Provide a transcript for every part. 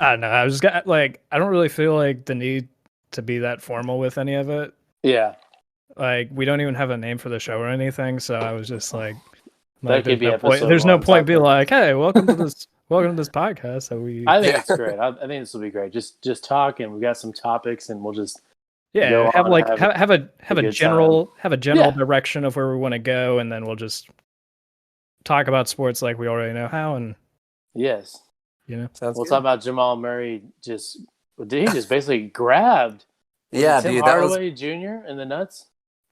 I don't know. I was like, I don't really feel like the need to be that formal with any of it. Yeah. Like, we don't even have a name for the show or anything, so I was just like That could there's be no point. episode There's no one. point being like, hey, welcome to this podcast. So I think it's great. I think this will be great. Just talk, and we've got some topics, and we'll just go have on like and have a good general time. direction of where we want to go, and then we'll just talk about sports like we already know how, and Yes. Sounds We'll good. talk about Jamal Murray. Did he just basically grabbed? Yeah, Tim dude, Hardaway Jr. in the nuts.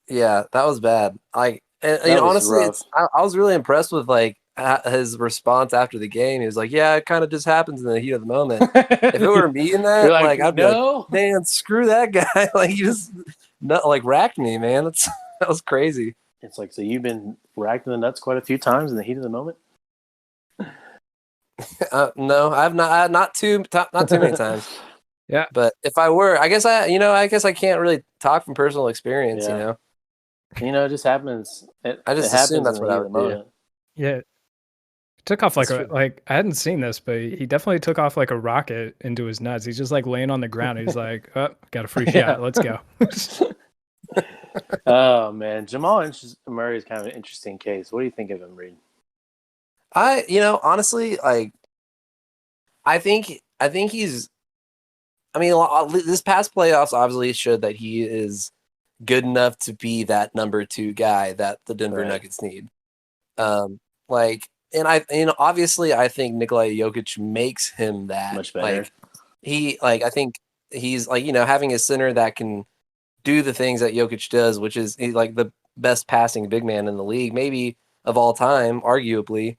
that was bad. Like, and, That was honestly, rough. I was really impressed with like his response after the game. He was like, "Yeah, it kind of just happens in the heat of the moment." If it were me in that, You're like, like, I'd be no. like, "Man, screw that guy!" Like, you just racked me, man. That was crazy. It's like, so you've been racked in the nuts quite a few times in the heat of the moment. No, I've not too many times. Yeah, but if I were, I guess I can't really talk from personal experience. Yeah. It just happens. I just assume that's what I would do. Yeah, took off like I hadn't seen this, but he definitely took off like a rocket into his nuts. He's just like laying on the ground. He's like, "Oh, got a free shot. Let's go." Oh man, Jamal Murray is kind of an interesting case. What do you think of him, Reed? Honestly, like, I think he's. I mean, this past playoffs obviously showed that he is good enough to be that number 2 guy that the Denver Nuggets need. Obviously, I think Nikola Jokic makes him that much better. I think he's like, having a center that can do the things that Jokic does, which is he's like the best passing big man in the league, maybe of all time, arguably.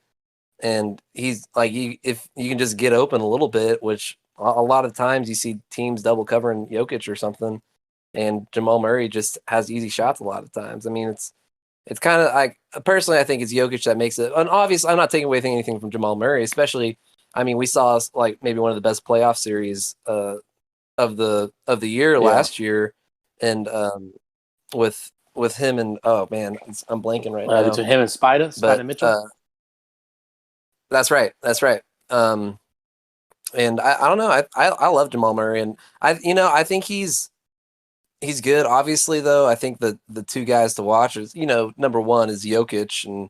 And he's like, if you can just get open a little bit, which a lot of times you see teams double covering Jokic or something, and Jamal Murray just has easy shots a lot of times. I mean, it's kind of like, personally, I think it's Jokic that makes it. And obviously, I'm not taking away anything from Jamal Murray, especially. I mean, we saw like maybe one of the best playoff series of the year last year, and with him and I'm blanking right now. Between him and Spida Mitchell. That's right. And I don't know. I love Jamal Murray, and I think he's good. Obviously, though, I think the 2 guys to watch is, number 1 is Jokic,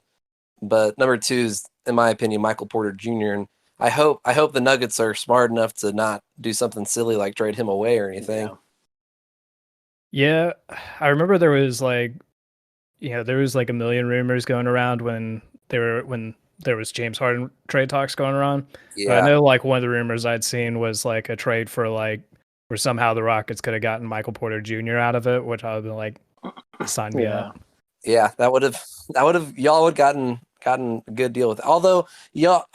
but number 2 is, in my opinion, Michael Porter Jr. And I hope the Nuggets are smart enough to not do something silly like trade him away or anything. Yeah, I remember there was like a million rumors going around when there was James Harden trade talks going around. Yeah. But I know like one of the rumors I'd seen was like a trade for like where somehow the Rockets could have gotten Michael Porter Jr. out of it, which I would have been like, sign me up. Yeah, that would have y'all would gotten a good deal with it. Although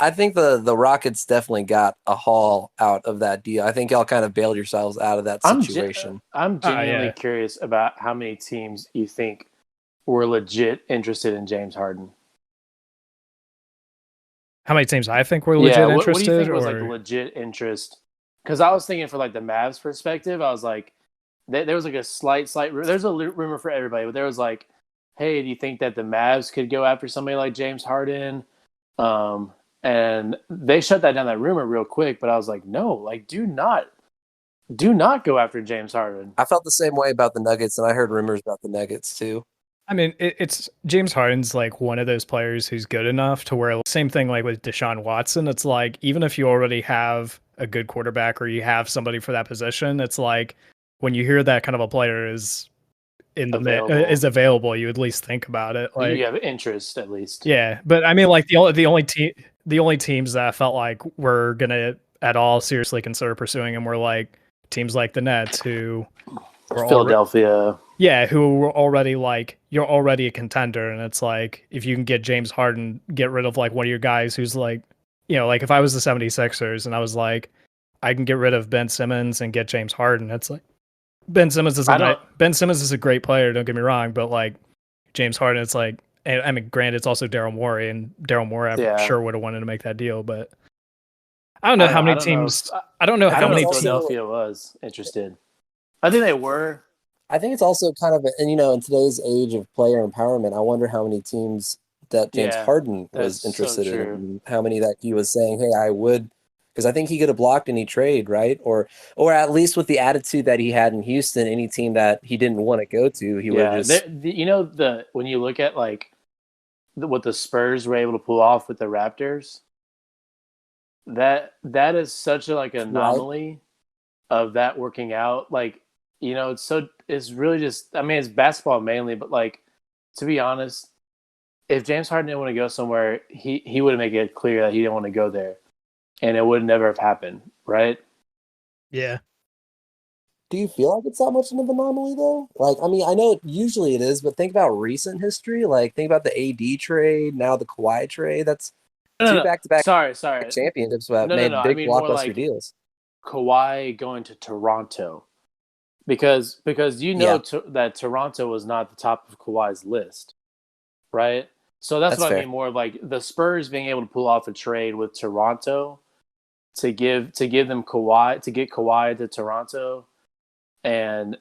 I think the Rockets definitely got a haul out of that deal. I think y'all kind of bailed yourselves out of that situation. I'm genuinely curious about how many teams you think were legit interested in James Harden. How many teams I think were legit interested? What do you think was like legit interest? Because I was thinking for like the Mavs perspective, I was like, there was like a slight. There's a rumor for everybody, but there was like, hey, do you think that the Mavs could go after somebody like James Harden? And they shut that rumor real quick. But I was like, no, like do not go after James Harden. I felt the same way about the Nuggets, and I heard rumors about the Nuggets too. I mean, it's James Harden's like one of those players who's good enough to where, same thing like with Deshaun Watson, it's like even if you already have a good quarterback or you have somebody for that position, it's like when you hear that kind of a player is available, you at least think about it. Like you have interest at least. Yeah, but I mean, like the only teams that I felt like were gonna at all seriously consider pursuing him were like teams like the Nets, who were Philadelphia. Who were already like, you're already a contender, and it's like if you can get James Harden, get rid of like one of your guys who's like, like if I was the 76ers and I was like, I can get rid of Ben Simmons and get James Harden, it's like Ben Simmons is a great player, don't get me wrong, but like James Harden, it's like, I mean, granted, it's also Daryl Morey, and Daryl Morey I'm sure would have wanted to make that deal, but I don't know how many teams. I don't know how many Philadelphia was interested. I think they were. I think it's also kind of, in today's age of player empowerment, I wonder how many teams that James Harden was interested in, and how many that he was saying, hey, I would Because I think he could have blocked any trade, right? Or at least with the attitude that he had in Houston, any team that he didn't want to go to, he would have just. When you look at like what the Spurs were able to pull off with the Raptors, that is such a like anomaly of that working out. Like, it's really just, I mean, it's basketball mainly, but like, to be honest, if James Harden didn't want to go somewhere, he would make it clear that he didn't want to go there, and it would never have happened, right? Yeah. Do you feel like it's that much of an anomaly though? Like, I mean, I know usually it is, but think about recent history. Like, think about the AD trade, now the Kawhi trade. That's two back-to-back Sorry. championships that No. made I big mean more blockbuster like deals. Kawhi going to Toronto, because that Toronto was not the top of Kawhi's list, right? So that's what fair. I mean more of like the Spurs being able to pull off a trade with Toronto to give them Kawhi, to get Kawhi to Toronto, and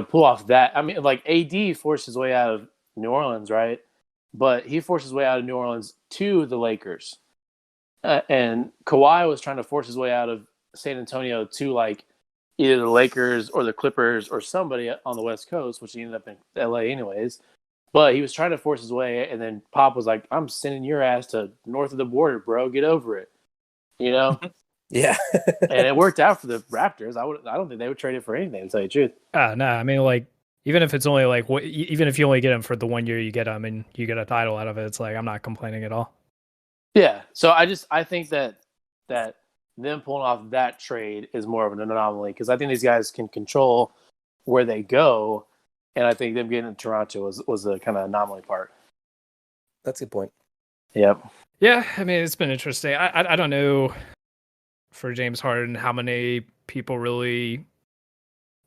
pull off that. I mean, like AD forced his way out of New Orleans, right? But he forced his way out of New Orleans to the Lakers, and Kawhi was trying to force his way out of San Antonio to like either the Lakers or the Clippers or somebody on the West Coast, which he ended up in LA anyways. But he was trying to force his way, and then Pop was like, "I'm sending your ass to north of the border, bro. Get over it." Yeah. And it worked out for the Raptors. I don't think they would trade it for anything, to tell you the truth. No, I mean, like, even if it's only like, even if you only get him for the 1 year you get him and you get a title out of it, it's like, I'm not complaining at all. Yeah. So I think that them pulling off that trade is more of an anomaly, because I think these guys can control where they go, and I think them getting to Toronto was the kind of anomaly part. That's a good point. Yep. Yeah, I mean, it's been interesting. I don't know for James Harden how many people really,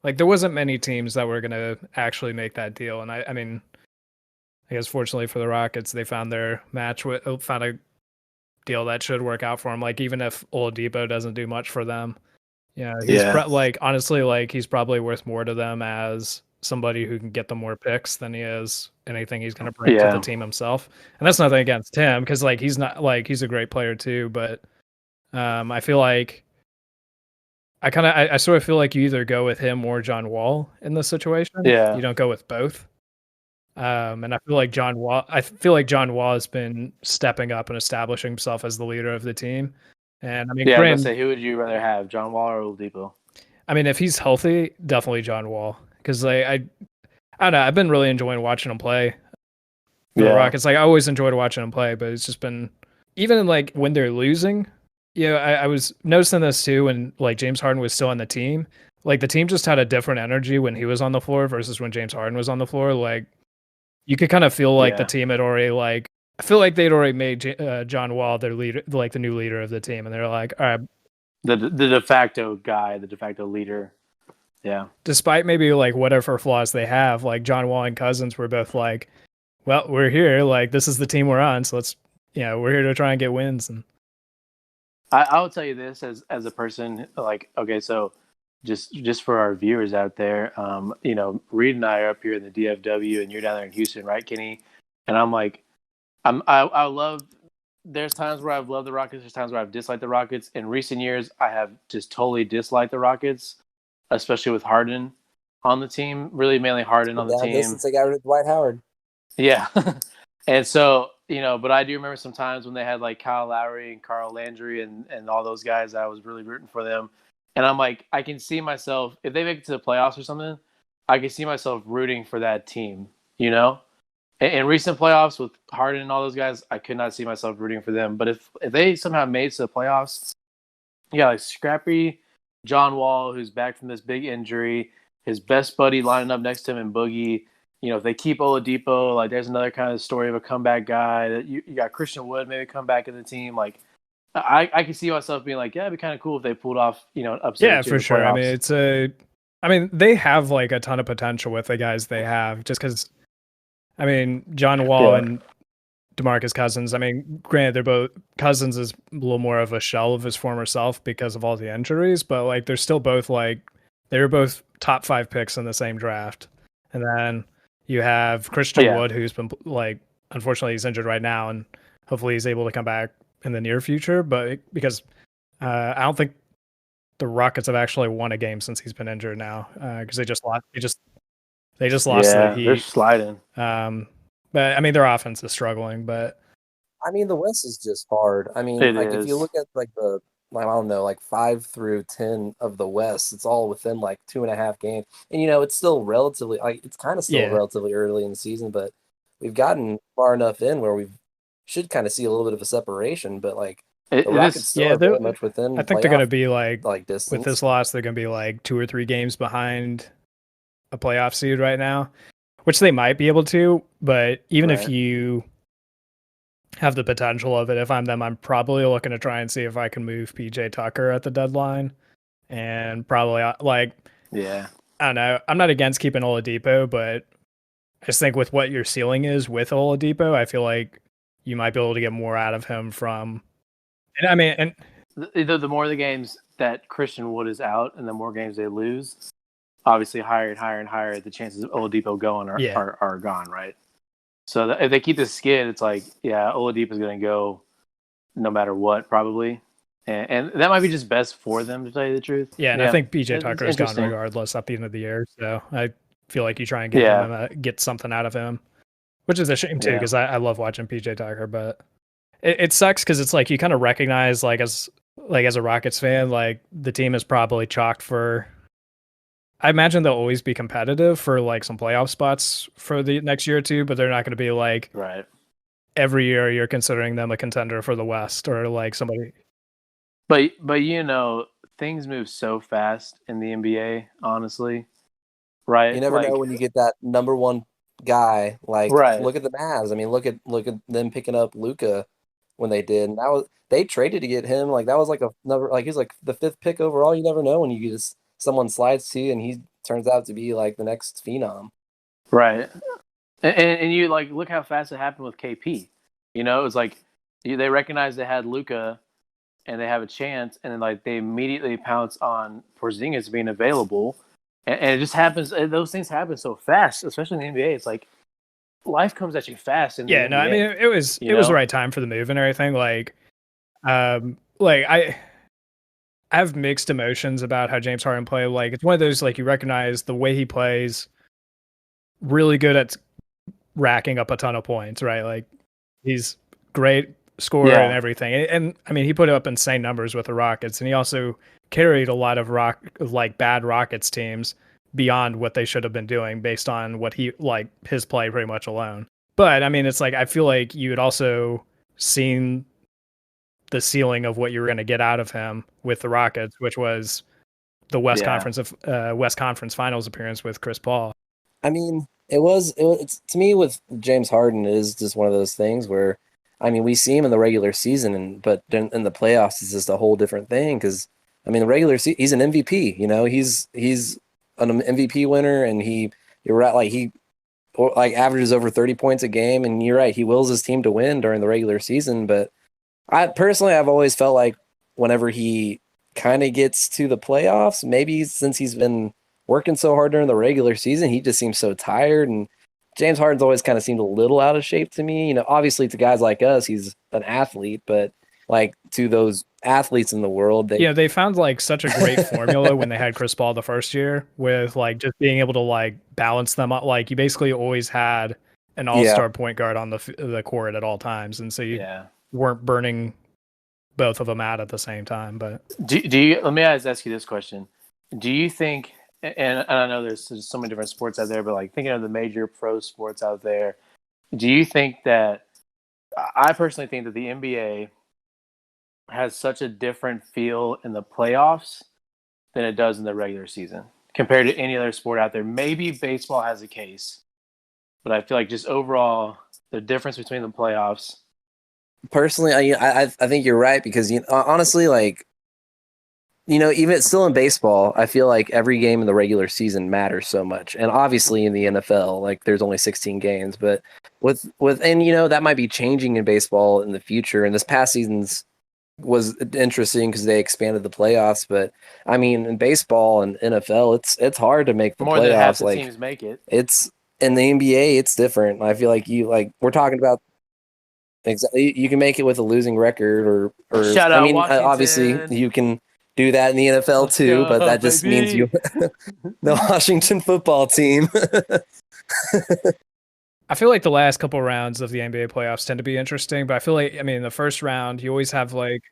like, there wasn't many teams that were going to actually make that deal. And I mean, I guess fortunately for the Rockets, they found their match found a deal that should work out for them. Like, even if Oladipo doesn't do much for them, he's like, honestly, like, he's probably worth more to them as somebody who can get them more picks than he is anything he's going to bring to the team himself. And that's nothing against him, because like he's not, like, he's a great player too, but I feel like I sort of feel like you either go with him or John Wall in this situation. Yeah. You don't go with both. And I feel like John Wall has been stepping up and establishing himself as the leader of the team. And I mean, I was gonna say, who would you rather have, John Wall or Oladipo? I mean, if he's healthy, definitely John Wall, because I don't know, I've been really enjoying watching him play. The Rockets, like, I always enjoyed watching him play, but it's just been, even like when they're losing, I was noticing this too when like James Harden was still on the team. Like, the team just had a different energy when he was on the floor versus when James Harden was on the floor. Like, you could kind of feel like the team had already, like, I feel like they'd already made John Wall their leader, like the new leader of the team, and they're like, all right, the de facto guy, the de facto leader. Yeah. Despite maybe like whatever flaws they have, like John Wall and Cousins were both like, well, we're here, like, this is the team we're on, so let's, we're here to try and get wins. And I will tell you this as a person, like, okay, so just for our viewers out there, Reed and I are up here in the DFW, and you're down there in Houston, right, Kenny? And I'm like, I love. There's times where I've loved the Rockets. There's times where I've disliked the Rockets. In recent years, I have just totally disliked the Rockets, especially with Harden on the team. Really, mainly Harden on the team. Since they got rid of Dwight Howard. Yeah, and so but I do remember some times when they had like Kyle Lowry and Carl Landry and all those guys. I was really rooting for them, and I'm like, I can see myself, if they make it to the playoffs or something, I can see myself rooting for that team. In recent playoffs with Harden and all those guys, I could not see myself rooting for them. But if they somehow made it to the playoffs, like scrappy John Wall, who's back from this big injury, his best buddy lining up next to him in Boogie. If they keep Oladipo, like, there's another kind of story of a comeback guy. That you got Christian Wood maybe come back in the team. Like, I can see myself being like, yeah, it'd be kind of cool if they pulled off, an upset. Yeah, for sure. Playoffs. I mean, they have like a ton of potential with the guys they have, just because. I mean, John Wall and DeMarcus Cousins, I mean, granted, Cousins is a little more of a shell of his former self because of all the injuries, but like, they're still both like, they were both top 5 picks in the same draft. And then you have Christian Wood, who's been, like, unfortunately he's injured right now, and hopefully he's able to come back in the near future, but because I don't think the Rockets have actually won a game since he's been injured now, because they just lost. They just lost to the Yeah, they're Heat. sliding. But I mean, their offense is struggling. But I mean, the West is just hard. I mean, It like if you is. look at like I don't know, like 5 through 10 of the West, it's all within like 2.5 games. And it's still relatively like it's kind of still yeah, relatively early in the season, but we've gotten far enough in where we should kind of see a little bit of a separation. But like the It Rockets is. still yeah. are very much within I think they're going to playoff be like like with distance. this loss, they're going to be like 2 or 3 games behind a playoff seed right now, which they might be able to. But even if Right. you have the potential of it, if I'm them, I'm probably looking to try and see if I can move PJ Tucker at the deadline, and probably like Yeah. I don't know. I'm not against keeping Oladipo, but I just think with what your ceiling is with Oladipo, I feel like you might be able to get more out of him from. And I mean, and The more the games that Christian Wood is out, and the more games they lose, obviously higher and higher and higher the chances of Oladipo going yeah, are gone, right? So if they keep the skid, it's like, yeah, Oladipo is going to go no matter what, probably, and that might be just best for them, to tell you the truth. yeah, and I Yeah, think PJ it's Tucker is gone interesting. regardless at the end of the year, so I feel like you try and Yeah, get something out of him, which is a shame too yeah, because I love watching PJ Tucker, but it sucks because it's like you kind of recognize as a Rockets fan, like the team is probably chalked for. I imagine they'll always be competitive for like some playoff spots for the next year or two, but they're not going to be like right. every year you're considering them a contender for the West or like somebody. But things move so fast in the NBA, honestly, You right? never know Like, when you get that number one guy. Like right, look at the Mavs. I mean, look at them picking up Luca when they did. And that was they traded to get him. Like that was like a number like he's like the 5th pick overall. You never know when you just someone slides to you and he turns out to be like the next phenom. right. And you like look how fast it happened with KP. It was like they recognized they had Luca and they have a chance, and then like they immediately pounce on Porzingis being available, and it just happens. Those things happen so fast, especially in the NBA. It's like life comes at you fast in the Yeah, no, I mean NBA. it was the right time for the move and everything. Like I have mixed emotions about how James Harden played. Like it's one of those like you recognize the way he plays, really good at racking up a ton of points, right? Like he's great scorer and Yeah, everything. And I mean, he put up insane numbers with the Rockets, and he also carried a lot of bad Rockets teams beyond what they should have been doing based on what he like his play pretty much alone. But I mean, it's like I feel like you had also seen the ceiling of what you were going to get out of him with the Rockets, which was the yeah. West Conference Finals appearance with Chris Paul. I mean, it's to me with James Harden it is just one of those things where I mean, we see him in the regular season but in the playoffs it's just a whole different thing because I mean, the regular season he's an MVP, he's an MVP winner and you're right like he like averages over 30 points a game and you're right, he wills his team to win during the regular season, but I've always felt like whenever he kind of gets to the playoffs, maybe since he's been working so hard during the regular season, he just seems so tired. And James Harden's always kind of seemed a little out of shape to me. Obviously to guys like us, he's an athlete, but like to those athletes in the world, They found like such a great formula when they had Chris Paul the first year with like just being able to like balance them up. Like you basically always had an all-star point guard on the court at all times, and so you Yeah. weren't burning both of them out at the same time. But Do you? Let me ask you this question: Do you think? And I know there's so many different sports out there, but like thinking of the major pro sports out there, do you think that? I personally think that the NBA has such a different feel in the playoffs than it does in the regular season compared to any other sport out there. Maybe baseball has a case, but I feel like just overall, the difference between the playoffs. personally, I think you're right because honestly, like even still in baseball, I feel like every game in the regular season matters so much, and obviously in the NFL, like there's only 16 games, but and that might be changing in baseball in the future. And this past season's was interesting because they expanded the playoffs, but I mean in baseball and NFL, it's hard to make the More than half playoffs. the Like teams make it. it's in the NBA, it's different. I feel like we're talking about Exactly. You can make it with a losing record, or Shout I out mean, obviously Washington. you can do that in the NFL Let's too, but go, that just means baby. the Washington football team. I feel like the last couple rounds of the NBA playoffs tend to be interesting, but I feel like, I mean, the first round, you always have like,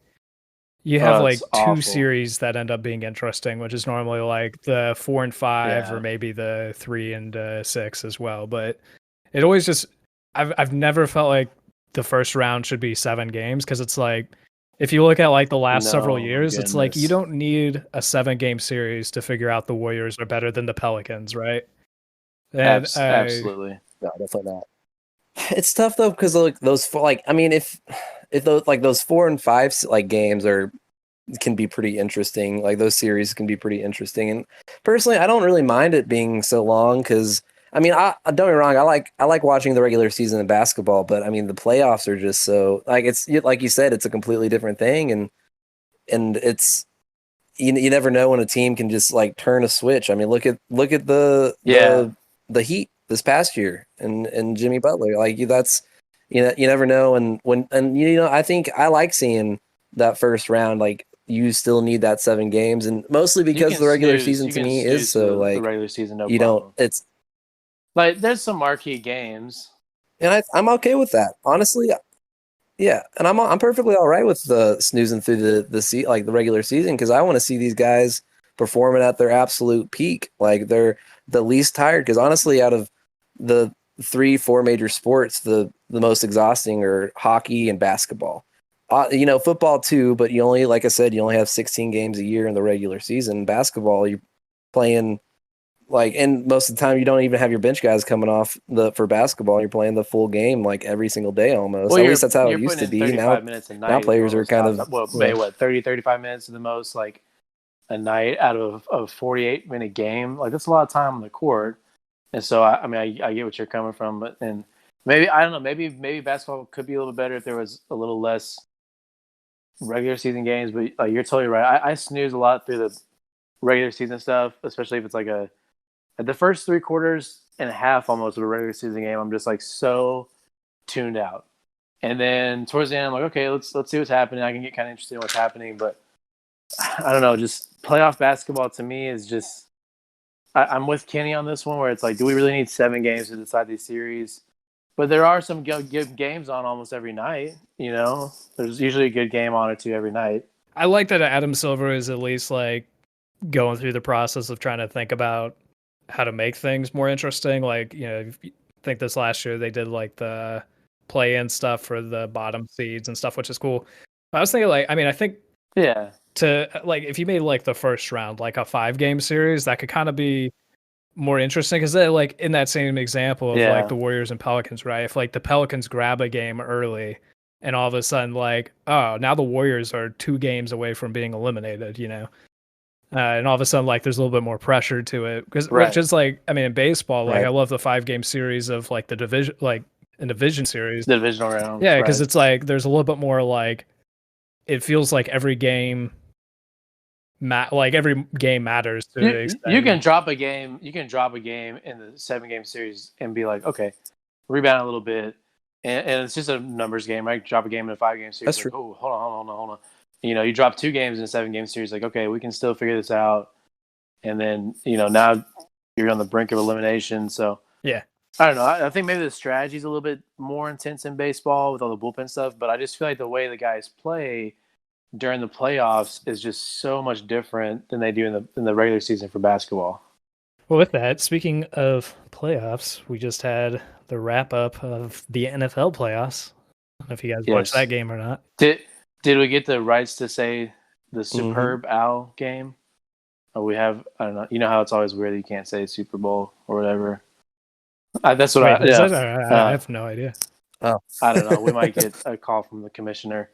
you have Oh, like it's two awful. series that end up being interesting, which is normally like the 4 and 5 Yeah. or maybe the 3 and 6 as well. But it always just, I've never felt like the first round should be 7 games, because it's like, if you look at like the last several No, years, it's like you goodness. don't need a 7-game series to figure out the Warriors are better than the Pelicans, right? And Absolutely. No, definitely not. It's tough though, because like I mean, if those 4 and 5 like games can be pretty interesting. Like those series can be pretty interesting. And personally, I don't really mind it being so long, because I mean, I don't get me wrong, I like watching the regular season of basketball, but I mean the playoffs are just so like, it's like you said, it's a completely different thing, and it's you never know when a team can just like turn a switch. I mean, look at the Heat this past year, and Jimmy Butler. Like that's you never know, and I think I like seeing that first round. Like you still need that 7 games, and mostly because the regular season to me is so the like regular season, no you don't. problem. It's Like there's some marquee games. and I'm okay with that, honestly. Yeah, and I'm perfectly all right with the snoozing through the regular season, because I want to see these guys performing at their absolute peak, like they're the least tired. Because honestly, out of the 3-4 major sports, the most exhausting are hockey and basketball. Football too, but like I said, you only have 16 games a year in the regular season. Basketball, you're playing and most of the time you don't even have your bench guys coming off for basketball. You're playing the full game like every single day almost. Well, At least that's how it you're used putting to in be. 35 minutes a Now night is players what are most kind times. of Well, maybe what 30, 35 minutes at the most, like a night out of a 48-minute game. Like that's a lot of time on the court. And so I mean I get what you're coming from, but and maybe I don't know, maybe basketball could be a little bit better if there was a little less regular season games. But you're totally right. I snooze a lot through the regular season stuff, especially if it's like at the first 3 quarters and a half almost of a regular season game. I'm just like so tuned out. And then towards the end, I'm like, okay, let's see what's happening. I can get kind of interested in what's happening, but I don't know. Just playoff basketball to me is just. I'm with Kenny on this one, where it's like, do we really need 7 games to decide these series? But there are some good games on almost every night. There's usually a good game on or two every night. I like that Adam Silver is at least like going through the process of trying to think about how to make things more interesting. Like, I think this last year they did like the play-in stuff for the bottom seeds and stuff, which is cool. I was thinking like, I mean, I think Yeah. to like, if you made like the first round, like a 5-game series, that could kind of be more interesting, because like in that same example of like Yeah. the Warriors and Pelicans, right? If like the Pelicans grab a game early and all of a sudden like, oh, now the Warriors are 2 games away from being eliminated, and all of a sudden like there's a little bit more pressure to it, because Right. which is like, I mean, in baseball, like Right. I love the 5-game series of like the division, like a division series. The divisional round. Yeah, because right. it's like there's a little bit more like, it feels like every game like every game matters to an extent. You can drop a game. You can drop a game in the 7-game series and be like, okay, rebound a little bit, and it's just a numbers game, right? Drop a game in a 5-game series. That's like, true. oh, hold on. You drop 2 games in a 7-game series. Like, okay, we can still figure this out. And then now you're on the brink of elimination. So Yeah. I don't know. I think maybe the strategy is a little bit more intense in baseball with all the bullpen stuff, but I just feel like the way the guys play during the playoffs is just so much different than they do in the regular season for basketball. Well, with that, speaking of playoffs, we just had the wrap up of the NFL playoffs. I don't know if you guys watched that game or not. Did we get the rights to say the Superb Owl game? Oh, we have. I don't know. You know how it's always weird that you can't say Super Bowl or whatever. That's what Wait, I. I have no idea. Oh, I don't know. We might get a call from the commissioner.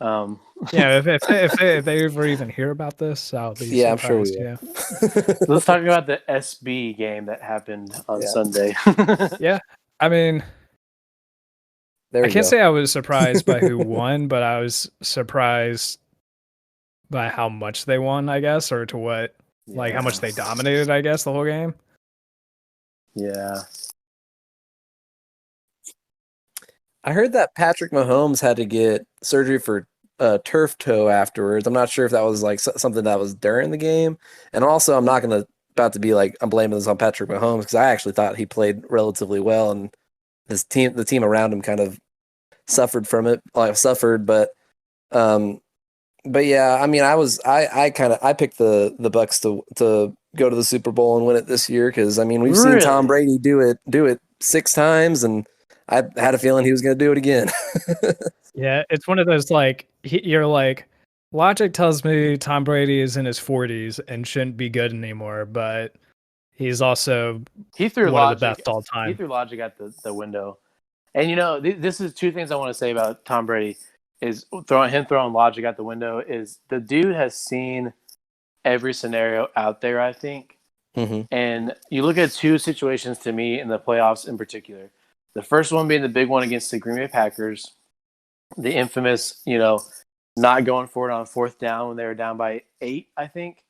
Yeah, if they ever even hear about this, I'll be surprised. I'm sure we will. Let's talk about the SB game that happened on Sunday. Yeah, I mean, I can't say I was surprised by who won, but I was surprised by how much they won, I guess, or to what, like how much they dominated, I guess, the whole game. Yeah. I heard that Patrick Mahomes had to get surgery for turf toe afterwards. I'm not sure if that was like something that was during the game. And also, I'm not going to about to be like I'm blaming this on Patrick Mahomes because I actually thought he played relatively well, and the team around him kind of suffered from it. Like suffered, um, but yeah, I mean, I picked the Bucks to go to the Super Bowl and win it this year because I mean we've seen Tom Brady do it 6 times, and I had a feeling he was going to do it again. Yeah, it's one of those like you're like logic tells me Tom Brady is in his 40s and shouldn't be good anymore, but he's also he threw one logic, of the best all time. He threw logic at the window. And you know, this is 2 things I want to say about Tom Brady is throwing logic out the window is the dude has seen every scenario out there, I think. Mm-hmm. And you look at 2 situations to me in the playoffs in particular. The first one being the big one against the Green Bay Packers, the infamous, not going for it on 4th down when they were down by 8, I think.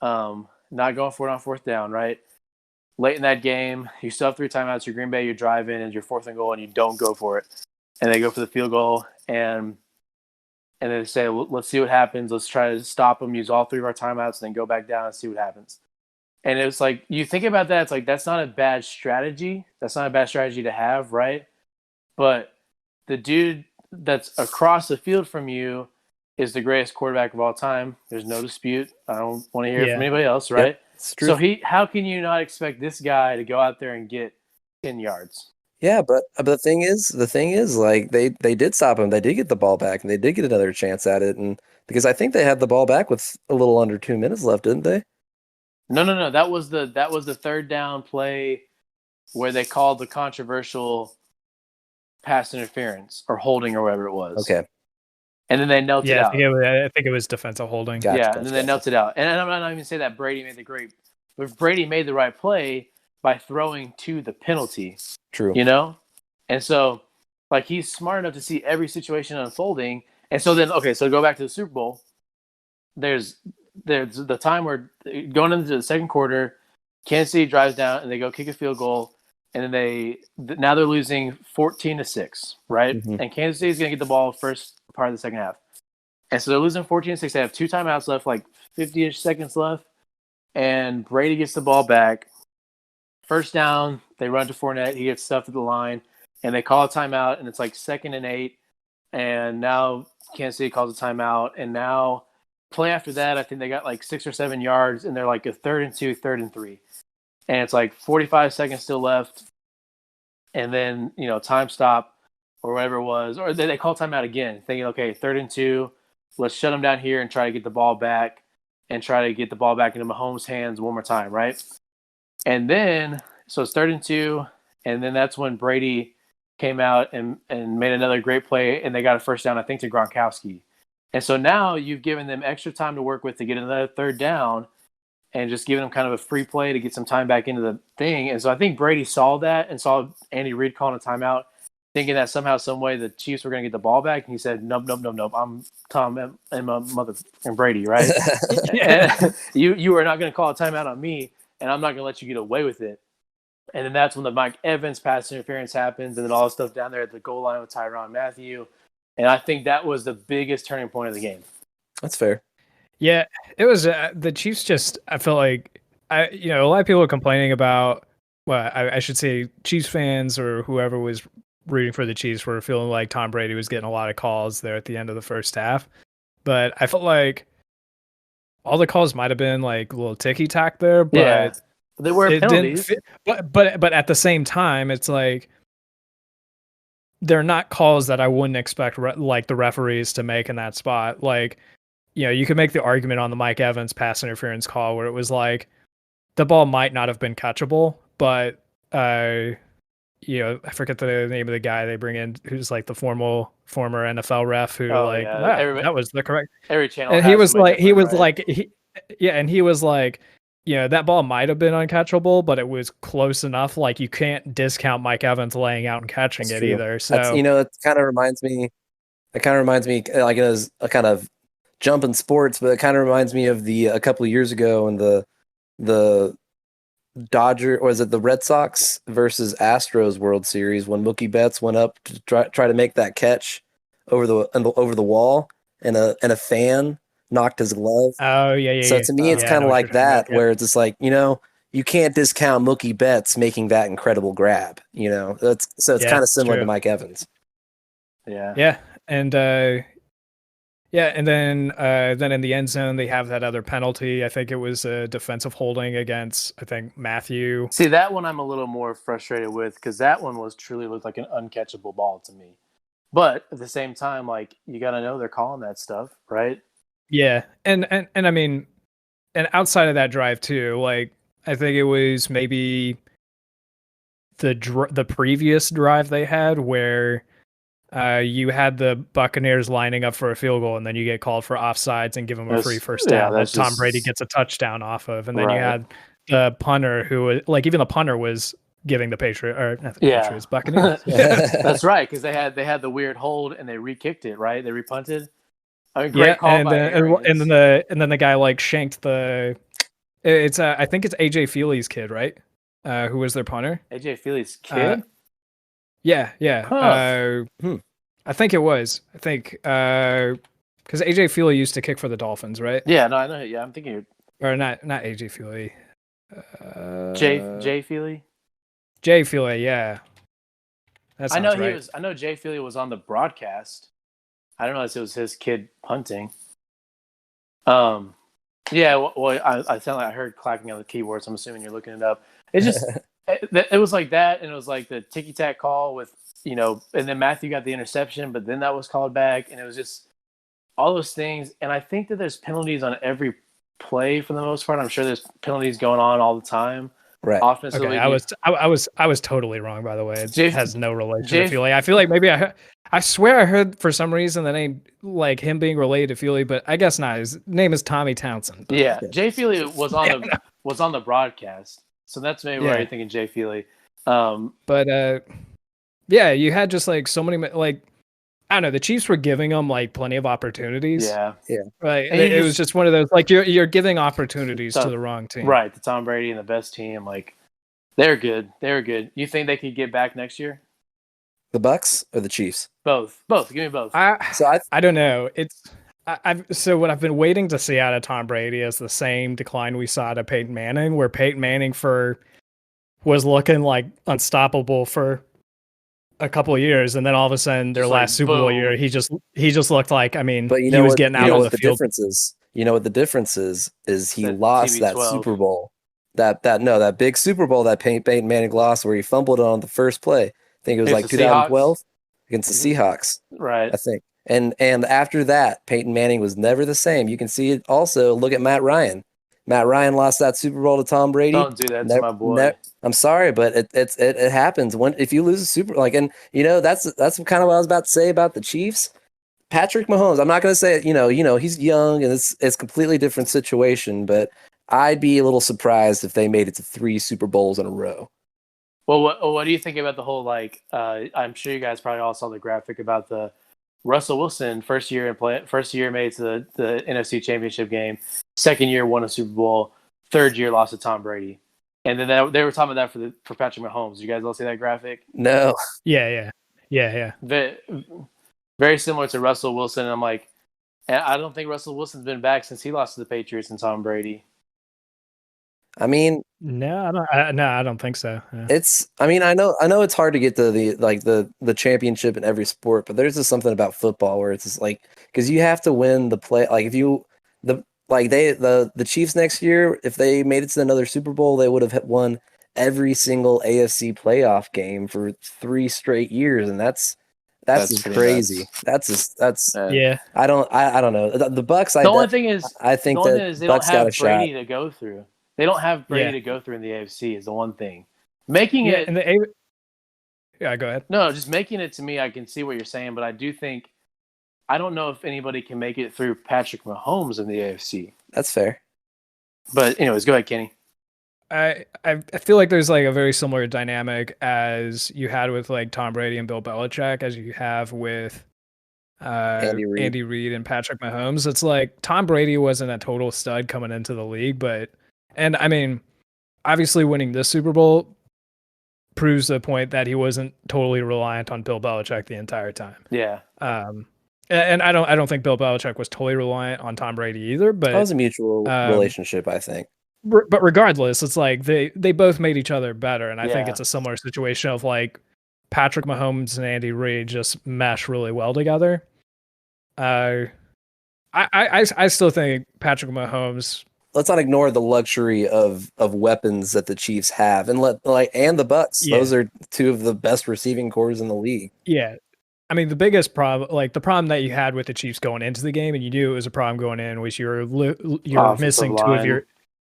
Not going for it on 4th down, right? Late in that game, you still have 3 timeouts. You're Green Bay, you drive in, and you're 4th and goal, and you don't go for it. And they go for the field goal, and they say, let's see what happens. Let's try to stop them, use all 3 of our timeouts, and then go back down and see what happens. And it's like, you think about that, it's like, that's not a bad strategy. That's not a bad strategy to have, right? But the dude that's across the field from you is the greatest quarterback of all time. There's no dispute. I don't want to hear it from anybody else, right? Yep, it's true. So how can you not expect this guy to go out there and get 10 yards? Yeah, but the thing is, like they did stop him. They did get the ball back, and they did get another chance at it. And because I think they had the ball back with a little under 2 minutes left, didn't they? No. That was the 3rd down play where they called the controversial pass interference or holding or whatever it was. Okay. And then they knelt it out. I think it was defensive holding. And then they knelt it out. And I'm not even saying that Brady made but Brady made the right play by throwing to the penalty. True. And so, like, he's smart enough to see every situation unfolding. And so then, okay, so go back to the Super Bowl. There's the time where going into the 2nd quarter, Kansas City drives down and they go kick a field goal. And then now they're losing 14-6, right? Mm-hmm. And Kansas City's going to get the ball first part of the 2nd half. And so they're losing 14-6. They have 2 timeouts left, like 50-ish seconds left. And Brady gets the ball back. 1st down, they run to Fournette. He gets stuffed at the line. And they call a timeout, and it's like 2nd and 8. And now Kansas City calls a timeout. And now play after that, I think they got like 6 or 7 yards. And they're like a 3rd and 2, 3rd and 3. And it's like 45 seconds still left. And then, time stop or whatever it was. Or they call timeout again, thinking, okay, 3rd and 2. Let's shut them down here and try to get the ball back and try to get the ball back into Mahomes' hands one more time, right? And then, so it's 3rd and 2. And then that's when Brady came out and made another great play. And they got a 1st down, I think, to Gronkowski. And so now you've given them extra time to work with to get another 3rd down. And just giving them kind of a free play to get some time back into the thing. And so I think Brady saw that and saw Andy Reid calling a timeout, thinking that somehow, some way, the Chiefs were going to get the ball back. And he said, nope. I'm Tom and my mother and Brady, right? And you are not going to call a timeout on me, and I'm not going to let you get away with it. And then that's when the Mike Evans pass interference happens, and then all the stuff down there at the goal line with Tyrann Mathieu. And I think that was the biggest turning point of the game. That's fair. Yeah, it was the Chiefs. Just I felt like a lot of people are complaining about. Well, I should say Chiefs fans or whoever was rooting for the Chiefs were feeling like Tom Brady was getting a lot of calls there at the end of the 1st half. But I felt like all the calls might have been like a little ticky tack there, but they were penalties. But at the same time, it's like they're not calls that I wouldn't expect like the referees to make in that spot. Like, you could make the argument on the Mike Evans pass interference call where it was like the ball might not have been catchable, but I forget the name of the guy they bring in who's like the former NFL ref who that was the correct. Every channel. And he was like, that ball might have been uncatchable, but it was close enough. Like you can't discount Mike Evans laying out and catching it either. So it kind of reminds me. Like it was a kind of jump in sports, but it kind of reminds me of a couple of years ago in the the Red Sox versus Astros World Series when Mookie Betts went up to try to make that catch over the wall, and a fan knocked his glove. Oh yeah. So to me, it's I kind know of what like you're talking about. that, where it's just like, you can't discount Mookie Betts making that incredible grab. It's kind of similar to true. Mike Evans. Yeah, and and then in the end zone they have that other penalty. I think it was a defensive holding against Matthew. See, that one I'm a little more frustrated with because that one truly looked like an uncatchable ball to me. But at the same time, like, you got to know they're calling that stuff, right? Yeah, and I mean, and outside of that drive too, like I think it was maybe the previous drive they had where you had the Buccaneers lining up for a field goal, and then you get called for offsides and give them a free first down that Tom Brady gets a touchdown off of, and then you had the punter who, like, even the punter was giving the Patriots Buccaneers. That's right, because they had the weird hold and they re-kicked it, right? They repunted. I mean, great call by Arians. and then the guy like shanked the. It's I think it's AJ Feely's kid, right? Who was their punter? AJ Feely's kid. Yeah. Huh. I think it was. I think because AJ Feely used to kick for the Dolphins, right? Yeah, no, I know. Yeah, I'm thinking. Or not AJ Feely. Jay Feely. Jay Feely, yeah. I know he was. I know Jay Feely was on the broadcast. I don't know if it was his kid punting. Yeah. Well, I sound like I heard clacking on the keyboards. I'm assuming you're looking it up. It just it was like that, and it was like the ticky tack call with, and then Matthew got the interception, but then that was called back, and it was just all those things. And I think that there's penalties on every play for the most part. I'm sure there's penalties going on all the time. Right. Offensively, okay, I was totally wrong, by the way. It has no relation to Feely. I feel like maybe I swear I heard for some reason the name, like him being related to Feely, but I guess not. His name is Tommy Townsend. Yeah, Jay Feely was on the broadcast, so that's maybe why you're thinking Jay Feely. But yeah, you had just like so many, like, I don't know, the Chiefs were giving them like plenty of opportunities. Yeah. Right. It was just one of those, like, you're giving opportunities to the wrong team. Right. The Tom Brady and the best team, like, they're good. They're good. You think they could get back next year? The Bucks or the Chiefs? Both. Give me both. I don't know. So what I've been waiting to see out of Tom Brady is the same decline we saw to Peyton Manning, where Peyton Manning was looking like unstoppable for a couple of years, and then all of a sudden their last Super Bowl year, he just looked like, but he was getting out on the field. You know what the difference is he lost that Super Bowl. That big Super Bowl that Peyton Manning lost, where he fumbled on the first play. I think it was like 2012 against the Seahawks. Right. I think. And after that, Peyton Manning was never the same. You can see it also. Look at Matt Ryan. Matt Ryan lost that Super Bowl to Tom Brady. Don't do that to my boy. I'm sorry, but it happens if you lose a Super, like, and that's kind of what I was about to say about the Chiefs. Patrick Mahomes. I'm not going to say he's young and it's a completely different situation, but I'd be a little surprised if they made it to 3 Super Bowls in a row. Well, what do you think about the whole, like, I'm sure you guys probably all saw the graphic about the Russell Wilson first year made it to the NFC Championship game, second year won a Super Bowl, third year lost to Tom Brady, and then they were talking about that for Patrick Mahomes. You guys all see that graphic? No. Yeah. Very similar to Russell Wilson. And I'm like, I don't think Russell Wilson's been back since he lost to the Patriots and Tom Brady. I mean, no, I don't think so. Yeah. I know it's hard to get to the championship in every sport, but there's just something about football where it's just like, because you have to win the play. Like, the Chiefs next year, if they made it to another Super Bowl, they would have won every single AFC playoff game for 3 straight years, and that's just crazy. That's yeah. I don't know the Bucks. The only thing is, I think that they Bucks don't have got a Brady shot. to go through. They don't have Brady to go through in the AFC is the one thing. Making it. Yeah, go ahead. No, just making it, to me, I can see what you're saying, but I don't know if anybody can make it through Patrick Mahomes in the AFC. That's fair. But anyways, go ahead, Kenny. I feel like there's like a very similar dynamic as you had with like Tom Brady and Bill Belichick, as you have with Andy Reid and Patrick Mahomes. It's like Tom Brady wasn't a total stud coming into the league, and I mean, obviously winning this Super Bowl proves the point that he wasn't totally reliant on Bill Belichick the entire time. Yeah. And I don't think Bill Belichick was totally reliant on Tom Brady either, but That was a mutual relationship, I think. But regardless, it's like they both made each other better, and I think Yeah. it's a similar situation of like Patrick Mahomes and Andy Reid just mesh really well together. I still think Patrick Mahomes. Let's not ignore the luxury of weapons that the Chiefs have, and and the Bucks. Yeah. Those are two of the best receiving cores in the league. Yeah, I mean the biggest problem, like the problem that you had with the Chiefs going into the game, and you knew it was a problem going in, was you're missing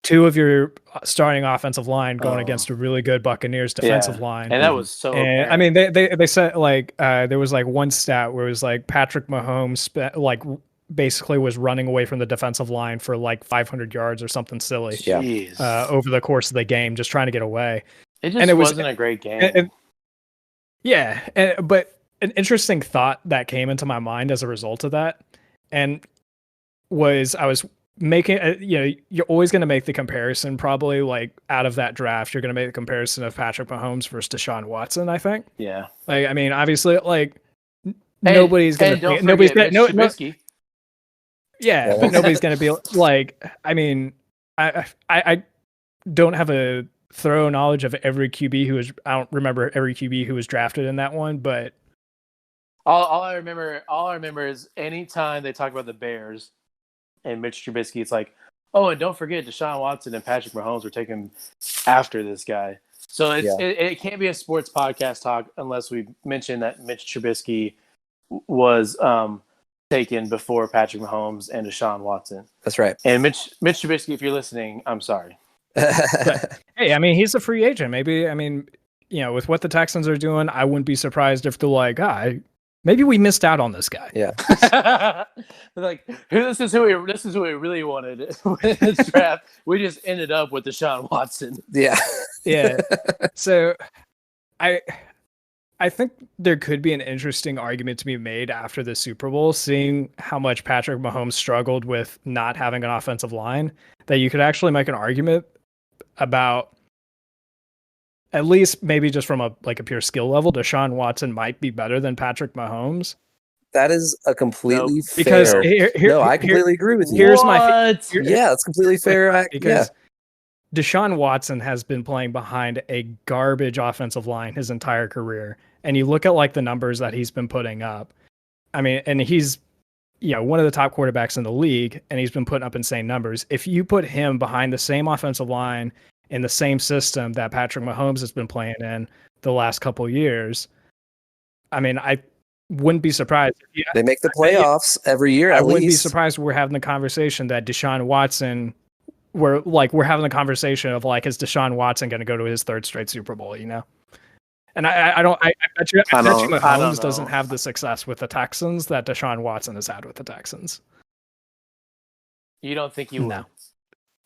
two of your starting offensive line going against a really good Buccaneers defensive line. And that was so and, I mean, they said like there was like one stat where it was like Patrick Mahomes basically was running away from the defensive line for like 500 yards or something silly. Yeah. Over the course of the game, just trying to get away. It wasn't a great game. But an interesting thought that came into my mind as a result of that, and I was making, you're always going to make the comparison, probably like out of that draft, you're going to make the comparison of Patrick Mahomes versus Deshaun Watson, I think. Yeah. Like, I mean, obviously, like nobody's going to, nobody's going to, yeah, but nobody's going to be like, I mean, I don't have a thorough knowledge of every QB I don't remember every QB who was drafted in that one, but all I remember is anytime they talk about the Bears and Mitch Trubisky, it's like, oh, and don't forget Deshaun Watson and Patrick Mahomes were taken after this guy. So it can't be a sports podcast talk unless we mention that Mitch Trubisky was taken before Patrick Mahomes and Deshaun Watson. That's right. And Mitch Trubisky, if you're listening, I'm sorry. But, hey, I mean, he's a free agent. Maybe, I mean, with what the Texans are doing, I wouldn't be surprised if they're like, maybe we missed out on this guy. Yeah. Like, this is who we really wanted in this draft. We just ended up with Deshaun Watson. Yeah. Yeah. So I think there could be an interesting argument to be made after the Super Bowl, seeing how much Patrick Mahomes struggled with not having an offensive line, that you could actually make an argument about, at least maybe just from a pure skill level, Deshaun Watson might be better than Patrick Mahomes. That is a completely fair. Because I completely agree with you. Here's it's completely fair. Because Deshaun Watson has been playing behind a garbage offensive line his entire career, and you look at like the numbers that he's been putting up. I mean, and he's one of the top quarterbacks in the league, and he's been putting up insane numbers. If you put him behind the same offensive line in the same system that Patrick Mahomes has been playing in the last couple of years, I mean, I wouldn't be surprised. They make the playoffs every year. I wouldn't be surprised we're having the conversation that Deshaun Watson, we're having the conversation of like, is Deshaun Watson going to go to his third straight Super Bowl? And I bet you Mahomes doesn't have the success with the Texans that Deshaun Watson has had with the Texans. You don't think he will?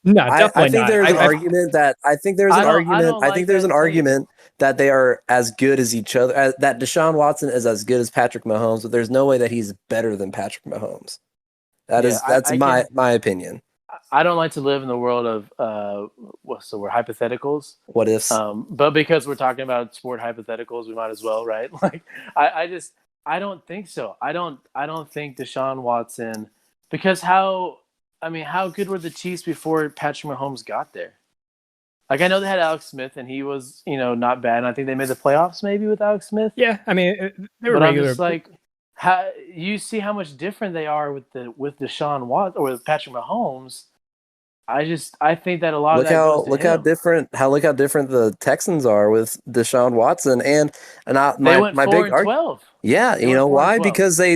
No, definitely I think there's an argument that I think there's an argument that they are as good as each other. That Deshaun Watson is as good as Patrick Mahomes, but there's no way that he's better than Patrick Mahomes. That's my opinion. I don't like to live in the world of what's the word, hypotheticals. What ifs? But because we're talking about sport hypotheticals, we might as well, right? Like I don't think so. I don't think Deshaun Watson, because how good were the Chiefs before Patrick Mahomes got there? Like, I know they had Alex Smith, and he was, not bad. And I think they made the playoffs maybe with Alex Smith. Yeah, I mean, they were but regular. I'm just like, how you see how much different they are with Deshaun Watson or with Patrick Mahomes. I think that a lot of that goes to him. Look how different the Texans are with Deshaun Watson and they went 4-12. Yeah, you know why? Because I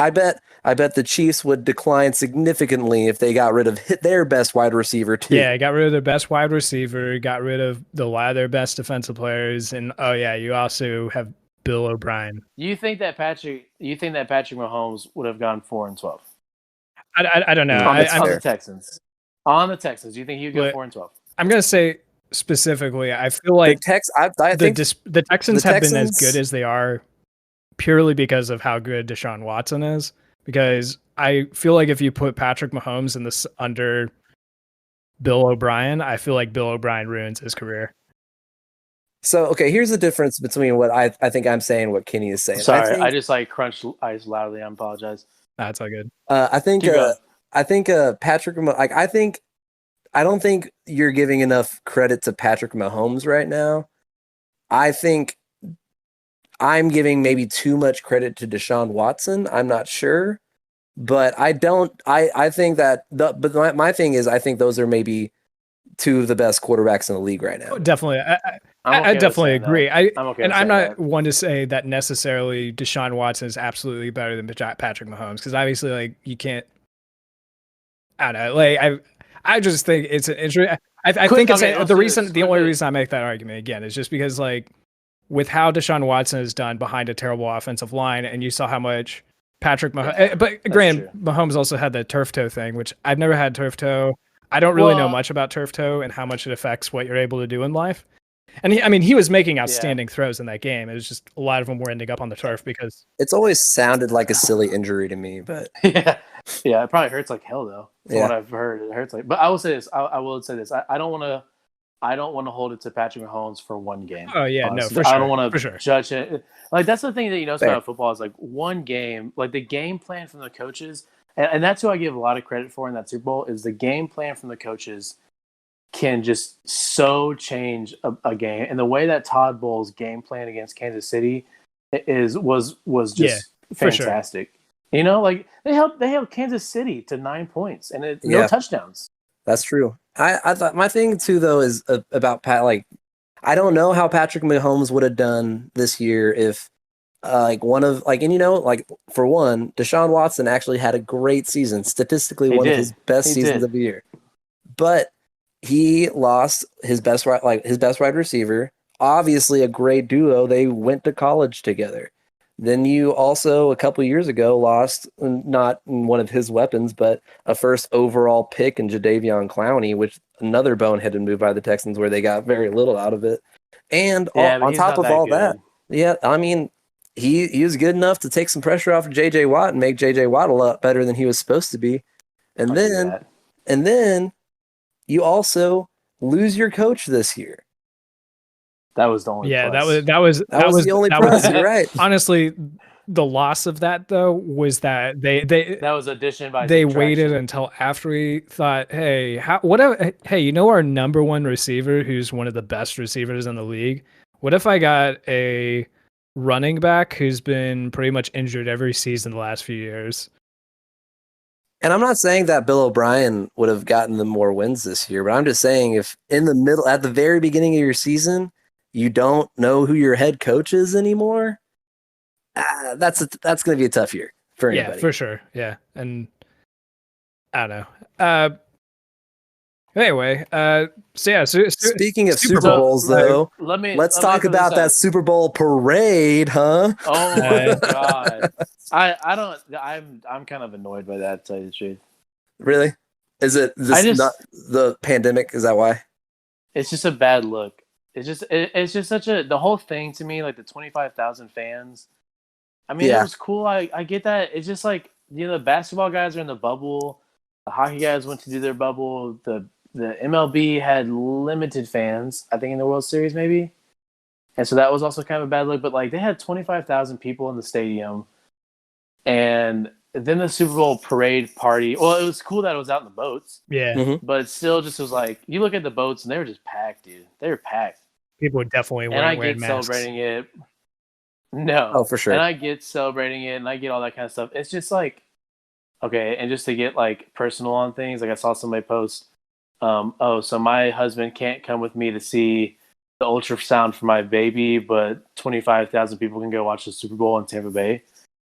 bet the Chiefs would decline significantly if they got rid of their best wide receiver too. Yeah, got rid of their best wide receiver, got rid of a lot of their best defensive players, and you also have Bill O'Brien. You think that Patrick Mahomes would have gone 4-12? I don't know. On the Texans. On the Texans, do you think he would go 4-12? I'm going to say specifically, I feel like the Texans have been as good as they are purely because of how good Deshaun Watson is. Because I feel like if you put Patrick Mahomes in this under Bill O'Brien, I feel like Bill O'Brien ruins his career. So, okay, here's the difference between what I think I'm saying, what Kenny is saying. Sorry, I I think, just like crunched ice loudly. I apologize. That's all good. I think, Keep going. Patrick, like, I don't think you're giving enough credit to Patrick Mahomes right now. I think I'm giving maybe too much credit to Deshaun Watson. I'm not sure, but I think that my thing is, I think those are maybe two of the best quarterbacks in the league right now. Oh, definitely. I'm okay I with definitely saying agree. that. I'm okay with I'm saying not that. one to say that necessarily Deshaun Watson is absolutely better than Patrick Mahomes, because obviously, like, you can't. I don't know. Like, I just think it's an interesting. I think it's okay, let's the do reason. this. The only Quickly. reason I make that argument again is just because, like, with how Deshaun Watson has done behind a terrible offensive line, and you saw how much Patrick Mahomes. Yeah, but granted, Mahomes also had the turf toe thing, which I've never had turf toe. I don't really know much about turf toe and how much it affects what you're able to do in life. And he was making outstanding throws in that game. It was just a lot of them were ending up on the turf because it's always sounded like a silly injury to me, but yeah, it probably hurts like hell though. From what I've heard, it hurts like. But I will say this. I will say this. I don't want to hold it to Patrick Mahomes for one game. Oh yeah, honestly. no, for sure. I don't want to sure. judge it. Like that's the thing that about football is like one game, like the game plan from the coaches, and that's who I give a lot of credit for in that Super Bowl is the game plan from the coaches can just so change a game. And the way that Todd Bowles game plan against Kansas City was just fantastic. Sure. Like they held Kansas City to 9 points and no touchdowns. That's true. I thought my thing too though is about Pat. Like, I don't know how Patrick Mahomes would have done this year if for one, Deshaun Watson actually had a great season, statistically one of his best seasons of the year, but he lost his best wide receiver. Obviously, a great duo. They went to college together. Then you also, a couple years ago, lost not one of his weapons, but a first overall pick in Jadeveon Clowney, which another boneheaded move by the Texans where they got very little out of it. And on top of all that, he was good enough to take some pressure off of J.J. Watt and make J.J. Watt a lot better than he was supposed to be. And then you also lose your coach this year. That was the only plus. that was the only plus. You're right. Honestly, the loss of that though was that that was addition by they subtraction. Waited until after we thought, hey, our number one receiver who's one of the best receivers in the league. What if I got a running back who's been pretty much injured every season the last few years? And I'm not saying that Bill O'Brien would have gotten them more wins this year, but I'm just saying if in the middle, at the very beginning of your season, you don't know who your head coach is anymore, that's going to be a tough year for anybody. Yeah, for sure. Yeah, and I don't know. Anyway, speaking of Super Bowls, though, let's talk about that Super Bowl parade, huh? Oh my god, I'm kind of annoyed by that, to tell you the truth. Really? Is it not the pandemic? Is that why? It's just a bad look. It's just such the whole thing to me, like the 25,000 fans. I mean, it was cool. I get that. It's just like, the basketball guys are in the bubble. The hockey guys went to do their bubble. The MLB had limited fans, I think, in the World Series maybe. And so that was also kind of a bad look. But like they had 25,000 people in the stadium. And then the Super Bowl parade party. Well, it was cool that it was out in the boats. Yeah. Mm-hmm. But it still just was like, you look at the boats and they were just packed, dude. They were packed. People would definitely wearing masks. And I get celebrating it. No. Oh, for sure. And I get celebrating it and I get all that kind of stuff. It's just like, okay. And just to get like personal on things, like I saw somebody post, so my husband can't come with me to see the ultrasound for my baby, but 25,000 people can go watch the Super Bowl in Tampa Bay,